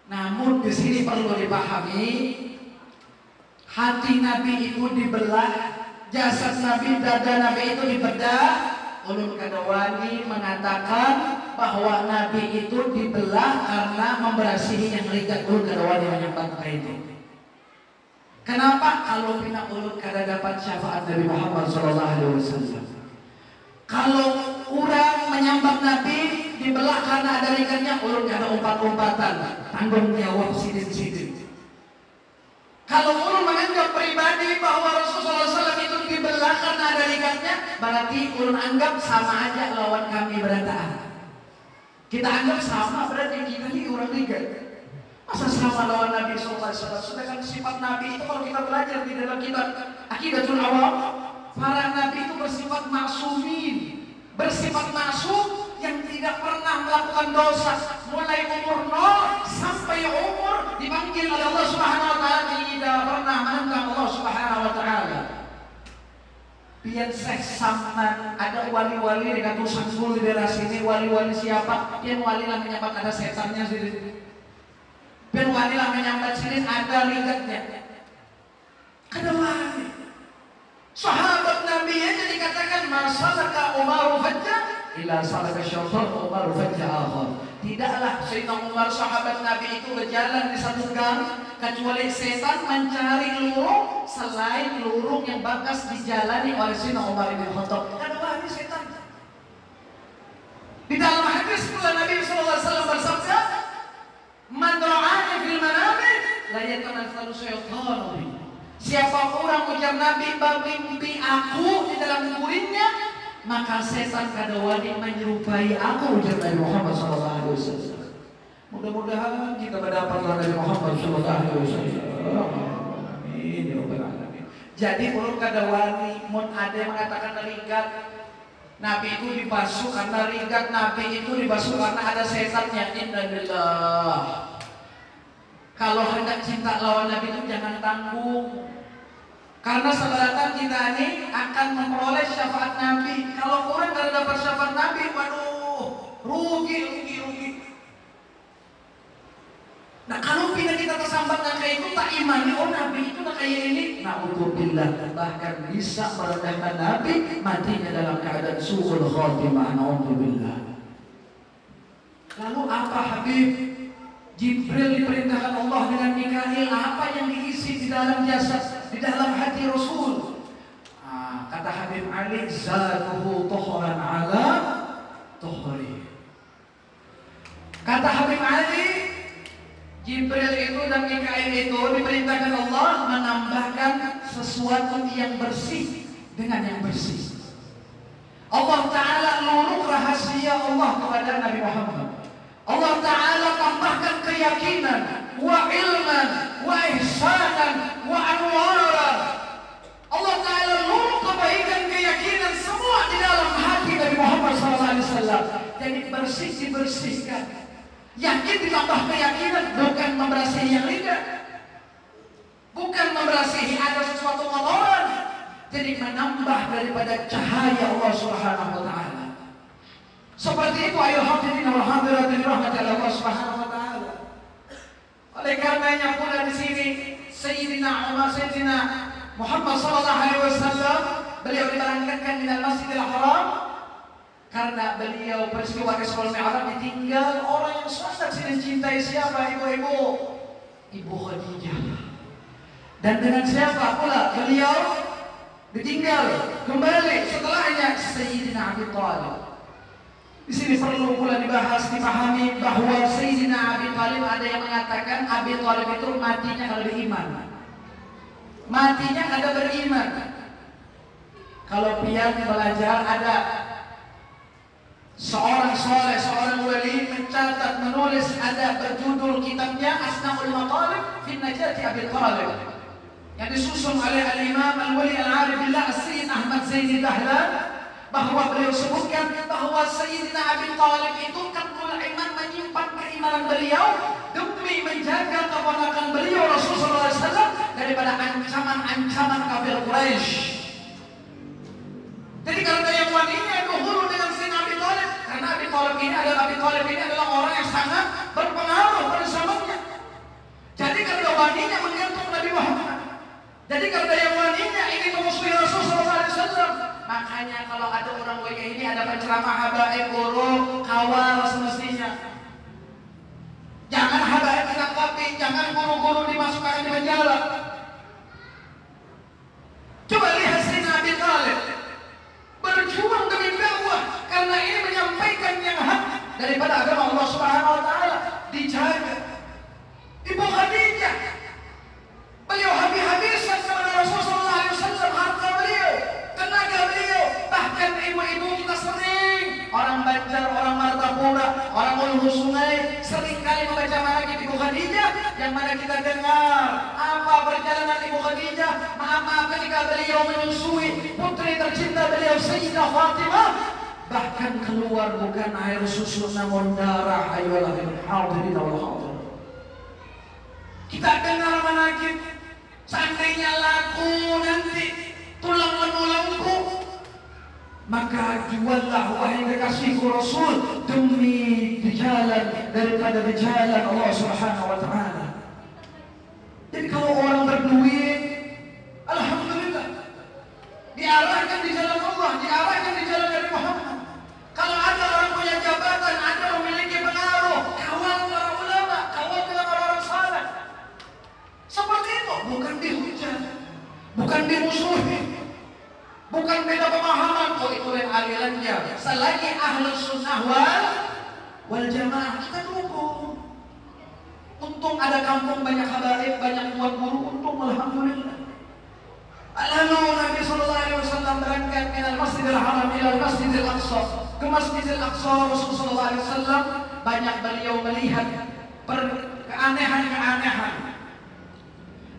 Namun di sini perlu dipahami, hati Nabi itu dibelah, jasad Nabi, dada Nabi itu dibedah. Ulun Kadawani mengatakan bahwa Nabi itu dibelah karena memberasihi yang rigat. Ulun Kadawani menyampaikan itu. Kenapa? Kalau pina ulun kada dapat syafaat Nabi Muhammad SAW. Kalau orang menyambat Nabi dibelah karena ada rikatnya, ulun kada umpat-umpatan, tanggung jawab sidin-sidin. Kalau ulun menganggap pribadi bahwa Rasulullah SAW itu dibelah karena ada rikatnya, berarti ulun anggap sama aja lawan kami berataan. Kita anggap sama, berarti kita ini orang rigat. Masa sama lawan Nabi SAW? Sedangkan sifat Nabi itu kalau kita belajar di dalam kitab Aqidatul Awam, para Nabi itu bersifat maksumin, bersifat maksum yang tidak pernah melakukan dosa. Mulai umur 0 sampai umur dipanggil oleh Allah Subhanahu wa taala tidak pernah menentang Allah Subhanahu wa taala. Pian Syekh Samman, ada wali-wali dengan sanggul di daerah sini. Wali-wali siapa? Pian wali lah menyambat ada setannya sini. Pian wali lah menyambat sini ada rikatnya. Kada wali. Sahabat Nabi aja dikatakan masalaka Umar fajja ila salaka syaitan Umar fajja akhar. Tidaklah Sayyidina Umar sahabat Nabi itu berjalan di satu gang kecuali setan mencari lurung selain lurung yang bakas dijalani oleh Sayyidina Umar bin Khattab. Kada wali setan. Di dalam hadis hadis pula Nabi SAW bersabda, "Man ra'ani fil manami la yatanazzalu syaitanu." Siapa orang ujar Nabi bermimpi aku di dalam guringnya, maka setan kada wani menyerupai aku, ujar Nabi Muhammad SAW. Mudah-mudahan kita mendapatkan Nabi Muhammad SAW. Amin ya rabbal alamin. Jadi ulun kada wani mun ada yang mengatakan rigat Nabi itu dibasuh karena rigat, Nabi itu dibasuh karena ada setannya. Innalillah. Kalau hendak cinta lawan Nabi itu jangan tanggung. Karena sebenarnya kita ini akan memperoleh syafaat Nabi. Kalau orang tidak dapat syafaat Nabi, waduh, rugi. Nah kalau kita tersambat dengan kayak itu, tak imani, oh Nabi itu nak kayak ini, na'udzubillah, bahkan bisa merendahkan Nabi, matinya dalam keadaan su'ul khatimah, na'udzubillah. Lalu apa Habib? Jibril diperintahkan Allah dengan Mikail, apa yang diisi di dalam jasad, di dalam hati Rasul? Kata Habib Ali, zatuhu tuhran ala tuhri. Kata Habib Ali, Jibril itu dan Mikail itu diperintahkan Allah menambahkan sesuatu yang bersih dengan yang bersih. Allah Ta'ala luruh rahasia Allah kepada Nabi Muhammad. Allah Ta'ala tambahkan keyakinan, wa ilman, wa ihsanan, wa anwaran. Allah Ta'ala luruh kebaikan, keyakinan semua di dalam hati Nabi Muhammad SAW. Jadi bersih dibersihkan. Yakin ditambah keyakinan, bukan memberasihi yang lidah, bukan memberasihi ada sesuatu kotoran. Jadi menambah daripada cahaya Allah Subhanahu wa Ta'ala. Seperti itu ayo hadirin wal hadirat dirahmati Allah Subhanahu wa Ta'ala. Oleh karenanya pula di sini Sayyidina Muhammad sallallahu alaihi wasallam beliau diberangkatkan di dalam Masjidil Haram karena beliau peristiwa Isra Mi'raj ditinggal orang yang sangat dicintai. Siapa? Ibu-ibu, Ibu Khadijah. Dan dengan siapa pula beliau ditinggal kembali setelahnya? Sayyidina Abi Thalib. Di sini perlu pula dibahas, dipahami bahwa Sayyidina Abi Thalib, ada yang mengatakan Abi Thalib itu matinya kalau beriman. Matinya kada beriman. Kalau pian belajar, ada seorang soleh, seorang wali mencatat, menulis, ada berjudul kitabnya Asnaul Matalib fi Najati Abi Thalib, yang disusun oleh Al-Imam Al-Wali Al-Arif Billah As-Sayyid Ahmad Zaini Dahlan, bahwa beliau sebutkan bahwa Sayyidina Abi Thalib itu kanul iman, menyimpan keimanan beliau demi menjaga keponakan beliau Rasulullah SAW daripada ancaman-ancaman kafir Quraisy. Jadi kalau ada yang waninya dahulu dengan Sayyidina Abi Thalib, karena Abi Thalib ini adalah orang yang sangat berpengaruh pada zamannya. Jadi kalau waninya menggantung Nabi Muhammad. Jadi kalau ada yang waninya ini memusuhi Rasulullah SAW. Makanya kalau ada orang wali ini, ada penceramah habaib, guru, kawal semestinya. Jangan habaib ditangkapi, jangan guru-guru dimasukkan di penjara. Coba lihat Sayyidina Abi Thalib berjuang demi dakwah, karena ini menyampaikan yang hak daripada agama Allah Subhanahu wa Ta'ala, dijaga. Ibu Khadijah, beliau habis-habisan kepada Rasulullah SAW, harta beliau, tenaga beliau. Bahkan ibu-ibu kita sering, orang Banjar, orang Martapura, orang Ulu Sungai, sering kali membaca manaqib Ibu Khadijah, yang mana kita dengar apa perjalanan Ibu Khadijah. Maaf ketika beliau menyusui putri tercinta beliau Sayyidah Fatimah, bahkan keluar bukan air susu namun darah. Ayolah hadirin wal hadirat, kita dengar manaqib. Seandainya laku nanti tulang menulangku, maka juallah wahai kekasihku Rasul demi jalan daripada jalan Allah Subhanahu wa Ta'ala. Jadi kalau orang berduit, alhamdulillah, diarahkan di jalan Allah, diarahkan di jalan Nabi Muhammad. Kalau ada orang punya jabatan, ada memiliki pengaruh, kawal para ulama, kawal dengan orang-orang saleh. Seperti itu, bukan dihujat, bukan dimusuhi, bukan beda pemahaman. Oh itu yang alirannya. Selagi ahlus sunnah wal wal jamaah, kita dukung. Untung ada kampung banyak habaib, banyak tuan guru, untung alhamdulillah. Lalu Nabi sallallahu alaihi wasallam berangkat dari Masjidil Haram ila Masjidil Aqsa. Ke Masjidil Aqsa Rasulullah sallallahu alaihi wasallam banyak beliau melihat keanehan-keanehan.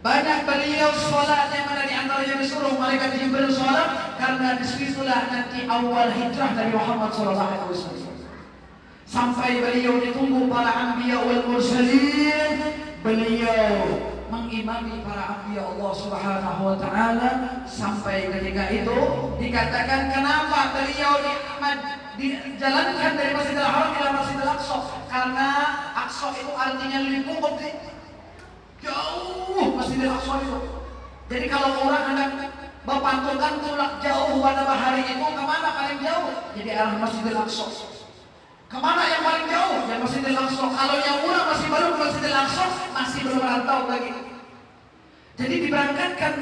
Banyak beliau sholat yang mana di antaranya disuruh malaikat Jibril sholat, karena disitulah nanti awal hijrah Nabi Muhammad sallallahu alaihi wasallam. Sampai beliau ditunggu para anbiya wal mursalin, beliau mengimami para anbiya Allah Subhanahu wa taala. Sampai ketika itu dikatakan kenapa beliau dijalankan dari Masjidil Haram ila Masjidil Aqsa, karena Aqsa itu artinya lingkungan jauh. Masjidil Aqsa itu, jadi kalau orang hendak berpantulkan tulak jauh pada bahari itu kemana paling jauh? Jadi arah Masjidil Aqsa. Kemana yang paling jauh? Ya Masjidil Aqsa. Kalau yang murah masih baru ke Masjidil Aqsa, masih belum merantau lagi. Jadi diberangkatkan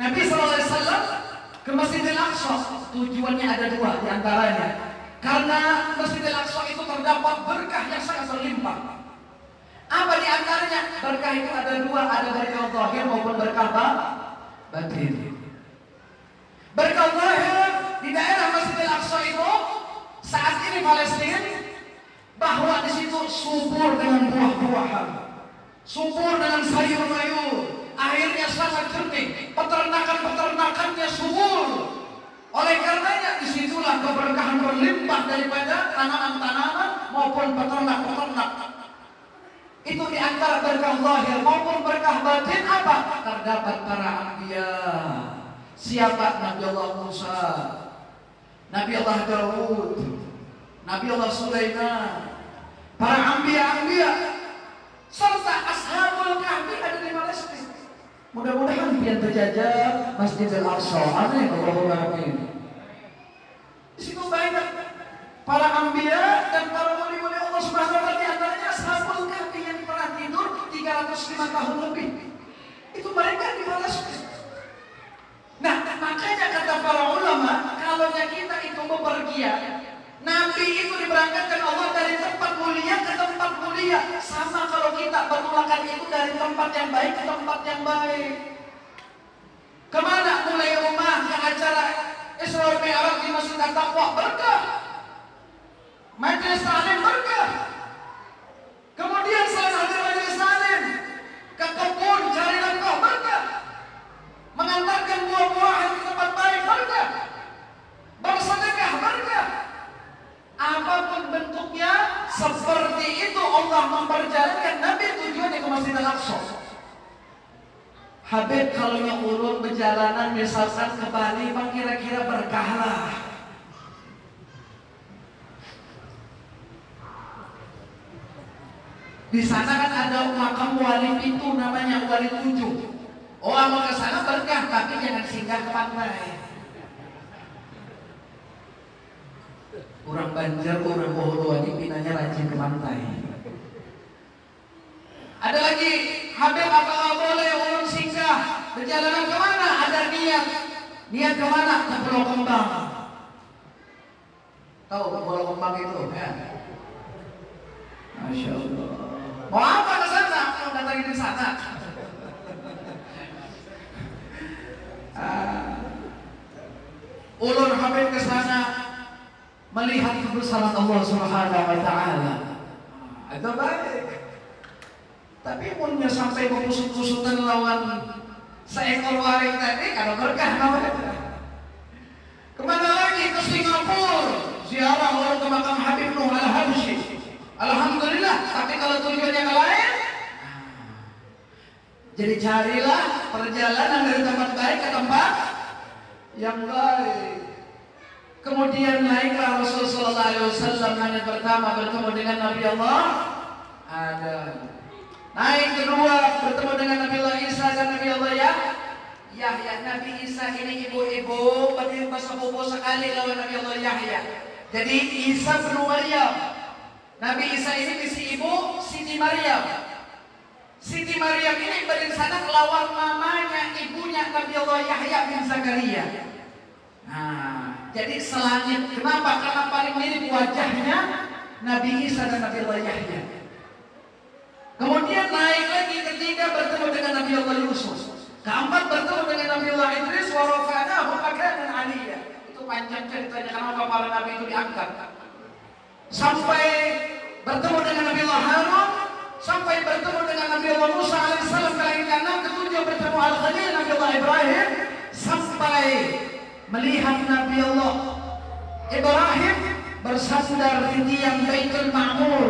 Nabi SAW ke Masjidil Aqsa. Tujuannya ada dua diantaranya. Karena Masjidil Aqsa itu terdapat berkah yang sangat berlimpah. Apa diantaranya? Berkah itu ada dua, ada berkah zahir maupun berkah batin. Berkah zahir di daerah Masjidil Aqsa itu saat ini Palestina, bahwa di situ subur dengan buah-buahan, subur dengan sayur-mayur, airnya sangat jernih, peternakan-peternakannya subur. Oleh karenanya disitulah keberkahan berlimpah daripada tanaman-tanaman maupun peternak-peternak. Itu di antara berkah zahir maupun berkah batin apa? Terdapat para anbiya. Siapa? Nabi Allah Musa, Nabi Allah Daud, Nabi Allah Sulaiman, para anbiya-anbiya, serta ashabul kahfi ada di Palestina. Mudah-mudahan pian terjajah Masjidil Aqsa. Amin Allahumma amin. Di situ banyak para anbiya dan para wali-wali Allah Subhanahu wa taala, di antaranya ashabul kahfi yang pernah tidur 305 tahun lebih. Itu mereka di Palestina. Nah, makanya kata para ulama, kalau kita itu bepergian, Nabi itu diberangkatkan Allah dari tempat mulia ke tempat mulia. Sama kalau kita bertulakan itu dari tempat yang baik ke tempat yang baik. Kemana? Mulai rumah ke acara Isra Mi'raj di Masjid At-Taqwa, berkah. Majelis Ta'lim berkah. Kemudian selain hadir majelis Ta'lim, ke kebun cari nafkah berkah. Mengantarkan buah-buahan ke tempat baik berkah. Bersedekah berkah. Apapun bentuknya, seperti itu Allah memperjalankan Nabi tujuannya ke Masjidil Aqsa. Habib kalau yang ulun perjalanan misalkan ke Bali, bang kira-kira berkahlah. Di sana kan ada makam wali itu namanya Wali 7. Orang mau ke sana berkah, tapi jangan singgah ke pantai. Orang Banjar, orang Boholoani pinanya rajin ke pantai. Ada lagi, Habib apakah boleh orang singgah perjalanan kemana? Ada niat. Niat kemana? Ke Pulau Kembang. Tahu Pulau Kembang itu? Ya. Masya Allah. Mau apa ke sana? Mau datangin di sana. Ulun Habib ke sana melihat kebesaran Allah Subhanahu wa taala. Itu baik. Tapi punya sampai berkusut-kusutan lawan seekor waring tadi, kalau berkah namanya. Kemana lagi? Ke Singapura, ziarah orang ke makam Habib Nuh Al-Habsyi. Alhamdulillah. Tapi kalau tujuannya ke lain, jadi carilah perjalanan dari tempat baik ke tempat yang baik. Kemudian naiklah Rasulullah SAW. Yang pertama bertemu dengan Nabi Allah Adam. Naik kedua bertemu dengan Nabi Allah Isa dan Nabi Allah Yahya. Nabi Isa ini ibu-ibu pada masa bobo sekali lawan Nabi Allah Yahya. Jadi Isa bin Maryam. Nabi Isa ini bisi ibu Siti Maryam. Siti Maryam ini berencana lawan mamanya, ibunya Nabi Allah Yahya bin Zakaria. Nah, jadi selangit. Kenapa? Karena paling mirip wajahnya Nabi Isa dan Nabi Allah Yahya. Kemudian naik lagi ketiga bertemu dengan Nabi Allah Yusuf. Keempat bertemu dengan Nabi Allah Idris wa rafa'nahu makanan aliyya. Itu panjang ceritanya kenapa para nabi itu diangkat. Sampai bertemu dengan Nabi Allah Harun, sampai bertemu dengan Nabi Allah Musa alaihissalam kali ke-6, ketujuh bertemu Al-Khalil Nabi Allah Ibrahim, sampai melihat Nabi Allah Ibrahim bersandar di tiang Baitul Ma'mur,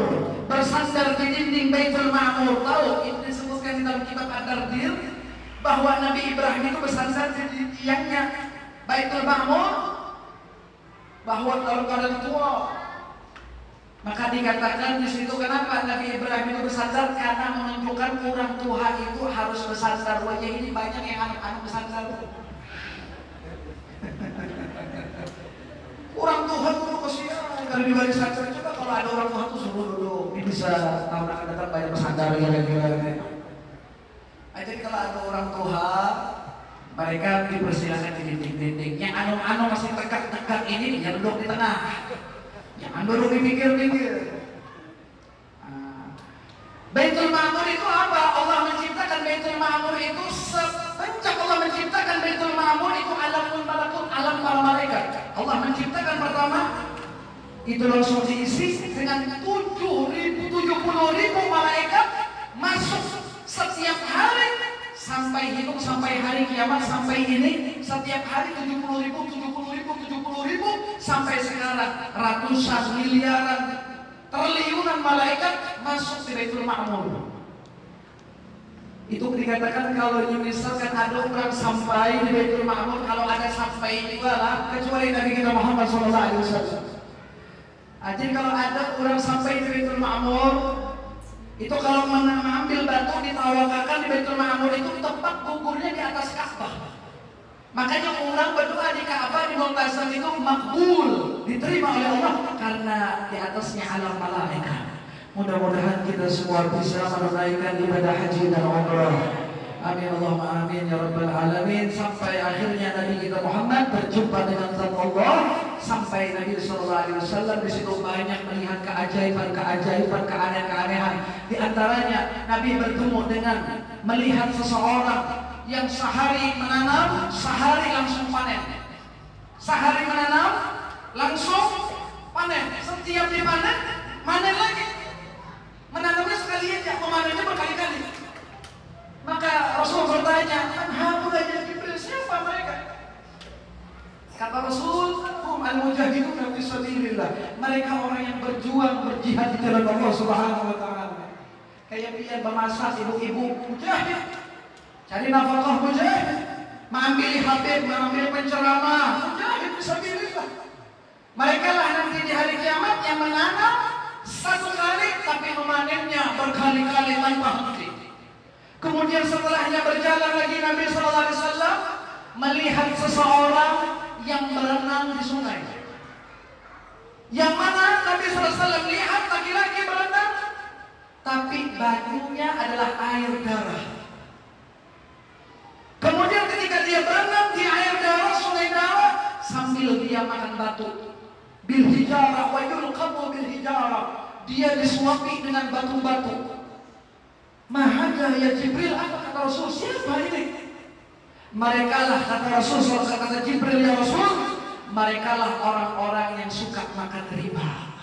bersandar di dinding Baitul Ma'mur. Tahu ini disebutkan di dalam kitab Ad-Dardir bahwa Nabi Ibrahim itu bersandar di tiangnya Baitul Ma'mur, bahwa dalam keadaan tua. Maka dikatakan di situ kenapa Nabi Ibrahim itu bersandar, karena menunjukkan orang tua itu harus bersandar. Wajah ini banyak yang anak-anak bersandar. Orang Tuhan itu kesian kalau dibalik sadar. Coba kalau ada orang Tuhan itu suruh dulu, ini bisa tahun akan datang banyak bersandar gila-gila. Jadi kalau ada orang Tuhan, mereka dipersilakan di dinding-dinding. Yang anu-anu masih tegak-tegak ini dia duduk di tengah. Jangan duduk di pinggir-pinggir. Baitul Ma'mur itu apa? Allah menciptakan Baitul Ma'mur itu sejak Allah menciptakan Baitul Ma'mur itu alamul malakut, alam para malaikat. Allah menciptakan pertama itu langsung diisi dengan 70.000 malaikat masuk setiap hari sampai hitung sampai hari kiamat sampai ini setiap hari 70.000 sampai sekarang ratusan miliaran triliunan malaikat masuk di Baitul Ma'mur. Itu dikatakan kalau misalkan ada orang sampai di Baitul Ma'mur, kalau ada sampai juga lah, kecuali Nabi kita Muhammad SAW. Jadi kalau ada orang sampai di Baitul Ma'mur, itu kalau mengambil batu ditawakakan di Baitul Ma'mur itu tepat gugurnya di atas Ka'bah. Makanya orang berdoa di Ka'bah di Multazam itu makbul, diterima oleh Allah karena di atasnya alam malaikat. Mudah-mudahan kita semua bisa menunaikan ibadah haji dan umrah. Amin Allahumma amin ya rabbal alamin. Sampai akhirnya Nabi kita Muhammad berjumpa dengan zat Allah. Sampai Nabi SAW di situ banyak melihat keajaiban-keajaiban, keanehan-keanehan. Di antaranya Nabi bertemu dengan melihat seseorang yang sehari menanam, sehari langsung panen. Sehari menanam, langsung panen. Setiap dipanen, panen lagi. Menanamnya sekali aja, memanennya berkali-kali. Maka Rasul bertanya, "Haulai Jibril, siapa mereka?" Kata Rasul, "Hum al-mujahidun fi sabilillah." Mereka orang yang berjuang, berjihad di jalan Allah Subhanahu wa taala. Kayak pian memasak, ibu-ibu mujahid. Cari nafkah mujahid. Mengambil habib, mengambil penceramah, mujahid fi sabilillah. Mereka lah nanti di hari kiamat yang menanam satu kali tapi memanennya berkali-kali tanpa henti. Kemudian setelahnya berjalan lagi Nabi SAW melihat seseorang yang berenang di sungai. Yang mana Nabi SAW lihat laki-laki berenang, tapi bajunya adalah air darah. Kemudian ketika dia berenang di air darah, sungai darah, sambil dia makan batu. Bil hijarah wa yulqamu bil hijarah, dia disuapi dengan batu-batu. Mahada ya Jibril, apa kata Rasul? Siapa ini? Mereka lah kata Rasul, kata Jibril ya Rasul, mereka lah orang-orang yang suka makan riba.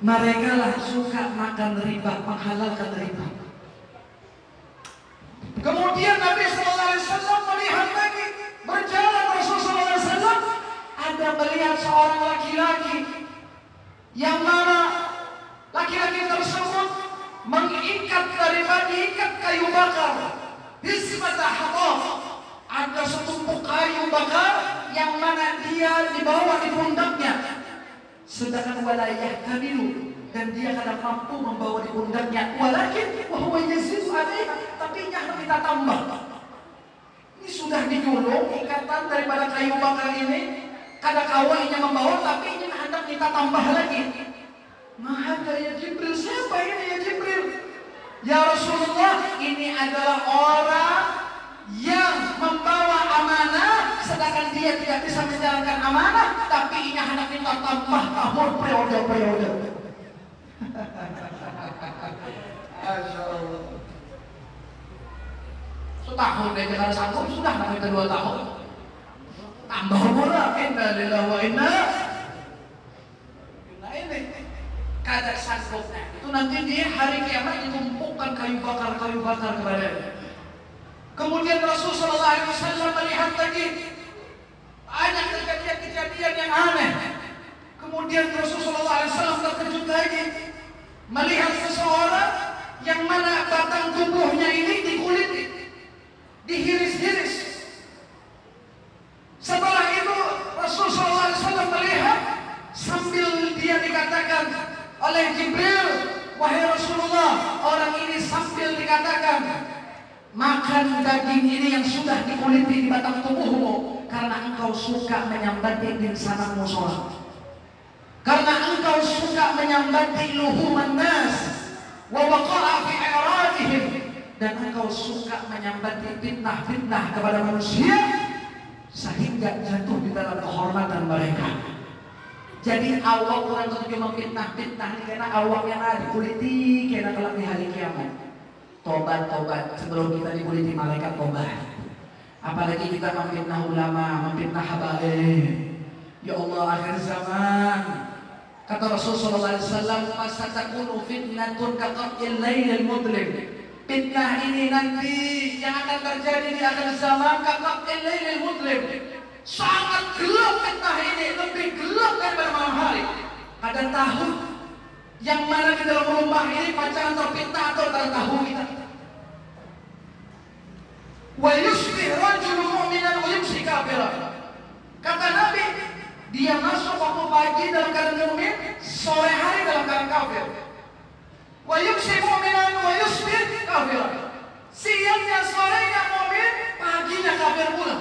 Mereka lah suka makan riba, menghalalkan riba. Kemudian Nabi SAW melihat lagi, berjalan Rasul SAW, ada melihat seorang laki-laki yang mana laki-laki tersebut mengikat diikat kayu bakar. Ada setumpuk kayu bakar yang mana dia dibawa di pundaknya. Sedangkan walayah kamilu, dan dia kadang mampu membawa di pundaknya. Walakin wahwa yazidu alaiha, tapi harus kita tambah. Ini sudah digulung ikatan daripada kayu bakar ini. Kadang kawainya membawa, tapi ini hendak kita tambah lagi. Mahada ya Jibril, siapa ini ya Jibril? Ya Rasulullah, ini adalah orang yang membawa amanah, sedangkan dia tidak bisa menjalankan amanah, tapi ini hendak kita tambah tahun periode-periode. Masya Allah. Setahun deh kalau sanggup sudah nanti 2 tahun. Tambah murah. Inna lillahi wa inna. Nah ini kadar sanggupnya. Itu nanti di hari kiamat ditumpukkan kayu bakar kepadanya. Kemudian Rasulullah SAW melihat lagi banyak kejadian yang aneh. Kemudian Rasulullah SAW terkejut lagi melihat seseorang yang mana batang tubuhnya ini dikuliti, dihiris-hiris. Setelah itu Rasulullah SAW melihat sambil dia dikatakan oleh Jibril, wahai Rasulullah, orang ini sambil dikatakan, makan daging ini yang sudah dikuliti di batang tubuhmu, karena engkau suka menyambati insanamu sholat, karena engkau suka menyambati luhuman nas wa waqa'a fi i'radihim, dan engkau suka menyambati fitnah-fitnah kepada manusia sehingga jatuh di dalam kehormatan mereka. Jadi awak orang itu cuma fitnah-fitnah ini karena awaknya dikuliti karena kelak di hari kiamat. Tobat sebelum kita dikuliti malaikat tobat. Apalagi kita memfitnah ulama, memfitnah habaib. Ya Allah, akhir zaman. Kata Rasulullah SAW, "Fasatakunu fitnatun kaqat'il lailil mudlim." Fitnah ini nanti yang akan terjadi di akhir zaman kaqat'il lailil mudlim. Sangat gelap fitnah ini, lebih gelap daripada malam hari. Ada tahun yang mana di dalam rumah ini pacaran terfitnah atau tahu kita. Wa yusbih rajulun mu'minan wa yumsi kafiran. Kata Nabi, dia masuk waktu pagi dalam keadaan mukmin, sore hari dalam keadaan kafir. Wa yumsi mu'minan wa yusbih kafiran. Siangnya sorenya mukmin, paginya kafir pula.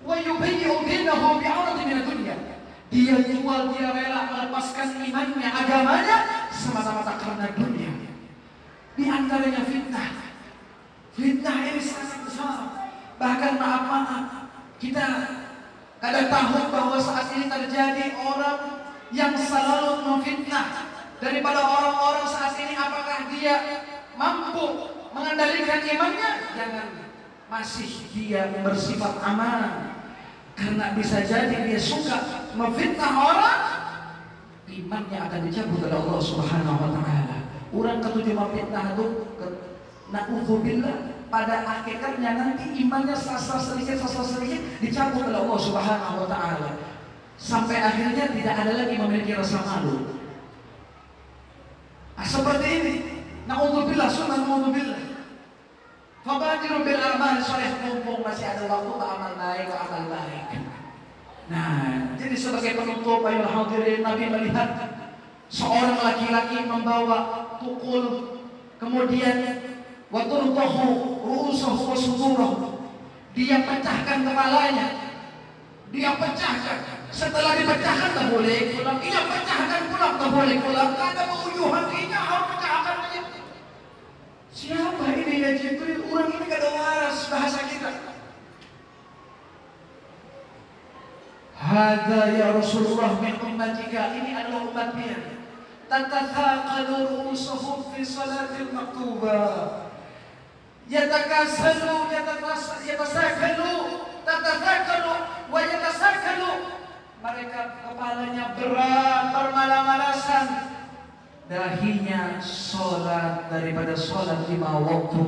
Wa yubayyi'u dinahu bi'aradin min dunya. Dia jual, dia rela melepaskan imannya, agamanya semata-mata karena dunia. Di antaranya fitnah. Fitnah ini sangat besar. Bahkan maaf, kita kadang tahu bahwa saat ini terjadi orang yang selalu memfitnah. Daripada orang-orang saat ini, apakah dia mampu mengendalikan imannya? Jangan, masih dia bersifat aman. Karena bisa jadi dia suka memfitnah orang, imannya akan dicabut oleh Allah Subhanahu wa taala. Orang ketujuh memfitnah itu na'udzubillah, pada akhirnya nanti imannya sasa sedikit dicabut oleh Allah Subhanahu wa taala. Sampai akhirnya tidak ada lagi memiliki rasa malu. Seperti ini, na'udzubillah, sunnah na'udzubillah. Fabadiru bil amal soleh, mumpung masih ada waktu beramal baik, amal baik. Nah, jadi sebagai penutup ayol hadirin, Nabi melihat seorang laki-laki membawa tukul, kemudian waturtahu ru'usahu wa sudurahu. Dia pecahkan kepalanya. Dia pecahkan. Setelah dipecahkan tak boleh pulang. Ia pecahkan pulang tak boleh pulang. Ada pengujuhan ini harus pecahkan aja. Siapa ini ya Jibril? Orang ini gak ada waras, bahasa kita. Hadza ya Rasulullah min ummatika, ini adalah umatnya. Tatathaqalu ru'usuhum fi salatil maktubah. Yatakassalu yatasakalu tatathaqalu wa yatasakalu. Mereka kepalanya berat, bermalas-malasan. Dahinya sholat daripada sholat 5 waktu.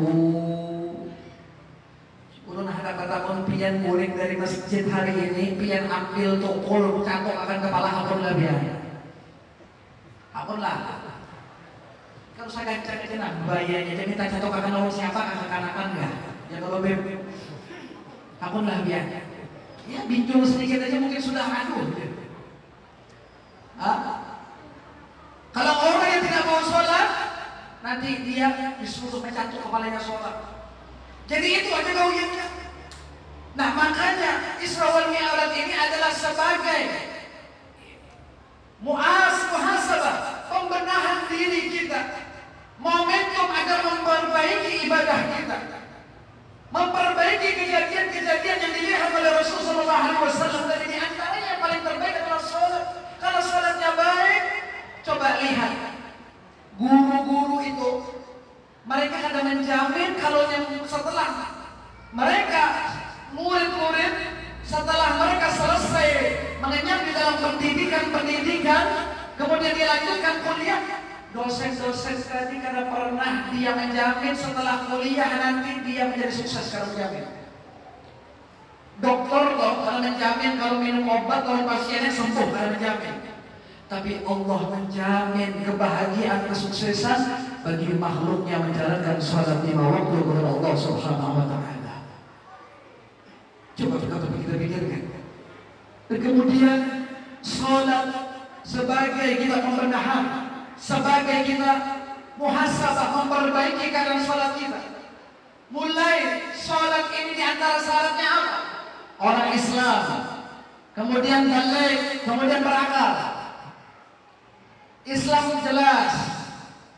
Ulun ada kata pun pian muring dari masjid hari ini, pian ambil tukul catok akan kepala hakun lah biar. Hakun lah. Kalau saya gancang aja nah bayanya, jadi minta catok akan lawan siapa kakak-kanakan enggak? Ya kalau beb, hakun lah biar. Ya bincul sedikit aja mungkin sudah aduh. Kalau orang yang tidak mau sholat, nanti dia disuruh mencatuk kepalanya sholat. Jadi itu aja gauyanya. Nah makanya Isra wal Mi'raj ini adalah sebagai muhasabah, pembenahan diri kita, momentum agar memperbaiki ibadah kita, memperbaiki kejadian-kejadian yang dilihat oleh Rasulullah SAW. Dan di antaranya yang paling terbaik adalah sholat. Kalau sholatnya baik, coba lihat Mereka kada menjamin kalau yang setelah mereka murid-murid setelah mereka selesai mengenyam di dalam pendidikan, kemudian dilanjutkan kuliah, dosen-dosen tadi kada pernah dia menjamin setelah kuliah nanti dia menjadi sukses, kada menjamin. Dokter kok kada menjamin kalau minum obat kalau pasiennya sembuh, kada menjamin. Tapi Allah menjamin kebahagiaan, kesuksesan bagi makhluknya menjalankan sholat 5 waktu kepada Allah Subhanahu wa Ta'ala. Coba kita pikirkan. Dan kemudian sholat sebagai kita pembenahan, sebagai kita muhasabah, memperbaiki keadaan sholat kita. Mulai sholat ini di antara syaratnya apa? Orang Islam, kemudian balik, kemudian berakal. Islam jelas,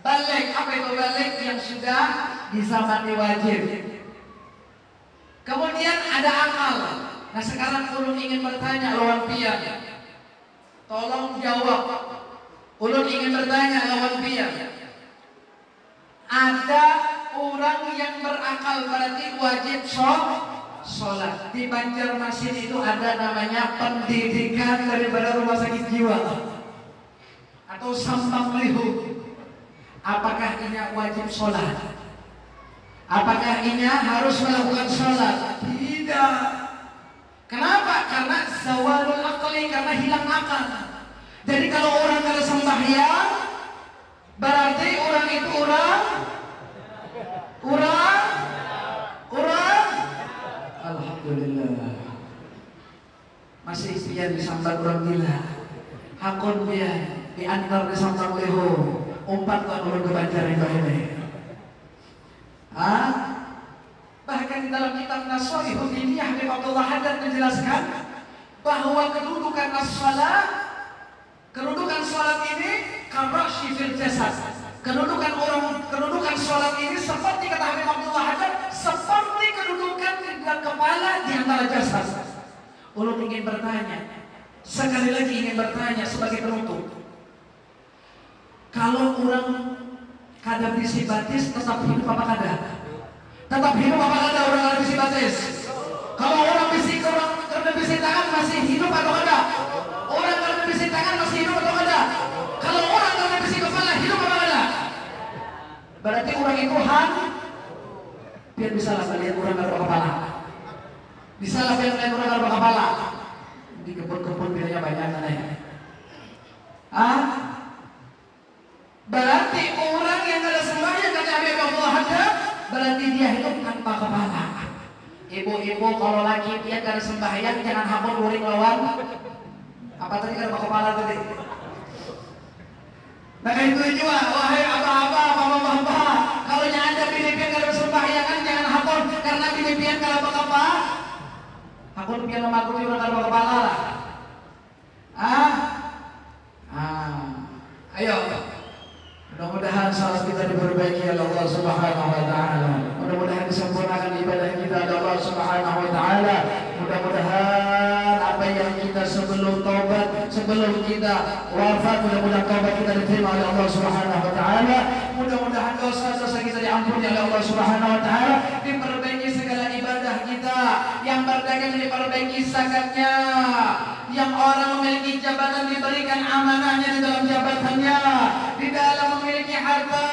balik, apa itu balik? Yang sudah disamani wajib. Kemudian ada akal. Nah sekarang ulun ingin bertanya lawan pian, tolong jawab. Ulun ingin bertanya lawan pian, ada orang yang berakal berarti wajib sholat. Di Banjarmasin itu ada namanya pendidikan daripada rumah sakit jiwa atau sambang lihu. Apakah ini wajib sholat? Apakah ini harus melakukan sholat? Tidak. Kenapa? Karena zawalul akli, karena hilang akal. Jadi kalau orang kada sembahyang, berarti orang itu orang alhamdulillah masih pian disambat orang gila. Hakon pian diantar di sambang leho, umpat kan orang kebanjar yang ini. Bahkan di dalam kitab Nasoihul Diniyah Habib Abdullah Haddad menjelaskan bahwa kedudukan sholat ini karrashi fil jasad. Kedudukan sholat ini seperti kata Habib Abdullah Haddad, seperti kedudukan kepala di antara jasad. Ulun ingin bertanya, sekali lagi ingin bertanya sebagai penutup. Kalau orang kada bisi batis tetap hidup apa kada? Tetap hidup apa kada orang kada bisi batis? Kalau orang bisi tangan masih hidup atau kada? Orang kada bisi tangan masih hidup atau kada? Kalau orang kada bisi kepala hidup apa kada? Berarti orang itu biar bisa lah melihat orang kada kepala. Bisa lah biar melihat orang kada kepala. Di kebun-kebun biayanya banyak aneh. Berarti orang yang kada sembahyang kata Habib Abdullah Haddad, berarti dia hidup tanpa kepala. Ibu-ibu kalau laki dia kada sembahyang jangan hapon uring lawan. Apa tadi kada kepala tadi? Maka itu juga wahai abah-abah, mama-mama, kalau yang ada bini-bini kada sembahyang kan jangan hapon karena bini-bini kada kepala. Hapon pian mamaku juga kada kepala lah. Ayo. Mudah-mudahan salat kita diperbaiki oleh Allah Subhanahu wa Ta'ala. Mudah-mudahan disempurnakan ibadah kita oleh Allah Subhanahu wa Ta'ala. Mudah-mudahan apa yang kita sebelum taubat, sebelum kita wafat, mudah-mudahan taubat kita diterima oleh Allah Subhanahu wa Ta'ala. Mudah-mudahan dosa-dosa kita diampuni oleh Allah Subhanahu wa Ta'ala. Diperbaiki segala ibadah kita. Yang berdagang diperbaiki zakatnya. Yang orang memiliki jabatan diberikan amanahnya di dalam jabatannya. Di dalam memiliki harta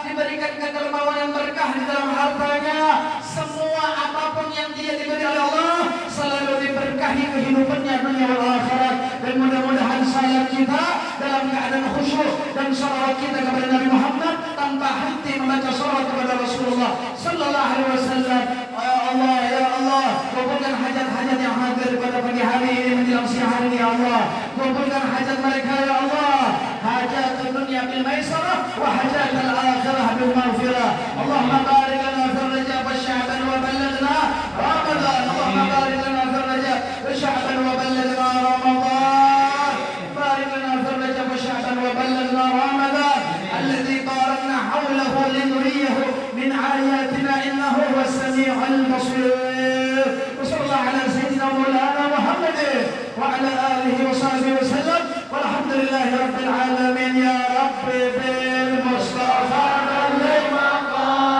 diberikan kedermawan dan berkah di dalam hartanya. Semua apapun yang dia diberi oleh Allah selalu diberkahi kehidupannya dunia dan akhirat. Dan mudah-mudahan salat kita dalam keadaan khusyuk dan salawat kita kepada Nabi Muhammad tanpa henti membaca salawat kepada Rasulullah sallallahu alaihi wasallam. Ya Allah, kabulkan hajat-hajat yang hadir pada pagi hari ini menjelang siang hari ini ya Allah. Kabulkan hajat mereka ya Allah. Hajat dunia bil maisarah wa hajat al-akhirah bil maghfirah. Allahumma barik lana fi Rajab wa Sya'ban wa ballighna Ramadan. Allahumma barik lana fi Rajab wa Sya'ban wa ballighna Ramadan. Barik lana fi Rajab wa Sya'ban wa ballighna Ramadan alladhi barakna hawlahu linuriyahu min ayatina innahu huwas sami'ul basir. Wassallallahu ala sayyidina Maulana Muhammadin wa ala alihi wa sahbihi wa sallam. Walhamdulillahi rabbil alamin ya rabbi bil mustafa al-maqam.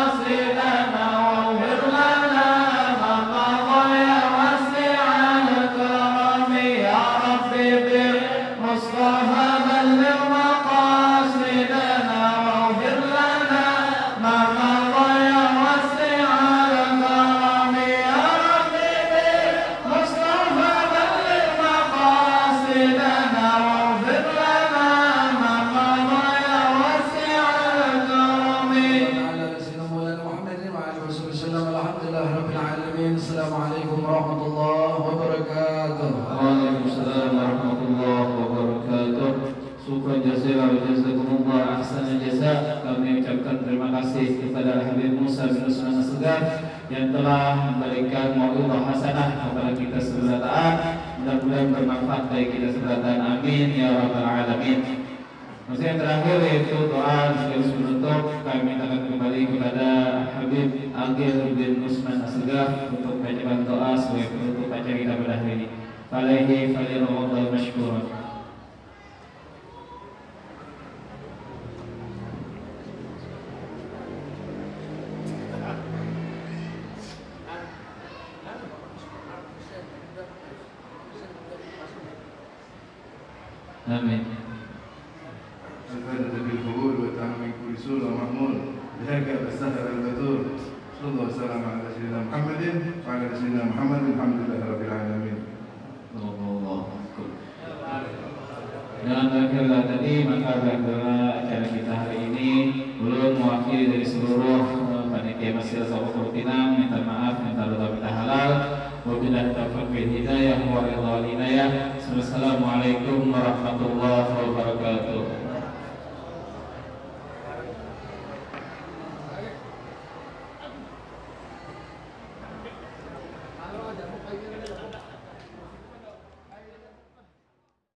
kami ucapkan terima kasih kepada Habib Musa bin Usman As-Segaf yang telah memberikan mau'izah hasanah kepada kita seberataan. Mudah-mudahan bermanfaat bagi kita seberataan. Amin ya rabbal alamin. Masih yang terakhir yaitu doa sekaligus penutup, kami mintakan kembali kepada Habib Agil bin Usman As-Segaf untuk bacakan doa sebagai penutup acara kita pada hari ini. Alaihi falyallahu mashkuran. Amin. الفائدة بالقبول والتعامل من كل سوء ومأمول بهكذا السهل البتول صلى الله وسلم على سيدنا محمد وعلى سيدنا محمد الحمد لله رب العالمين. Dengan akhirlah tadi maka berakhirlah acara kita hari ini. Belum mewakili dari seluruh panitia Masjid Al-Zawqur Pinang minta maaf, minta doa, minta halal. Wabillahi taufiq wal hidayah wa ridha wal inayah. Assalamualaikum warahmatullahi wabarakatuh.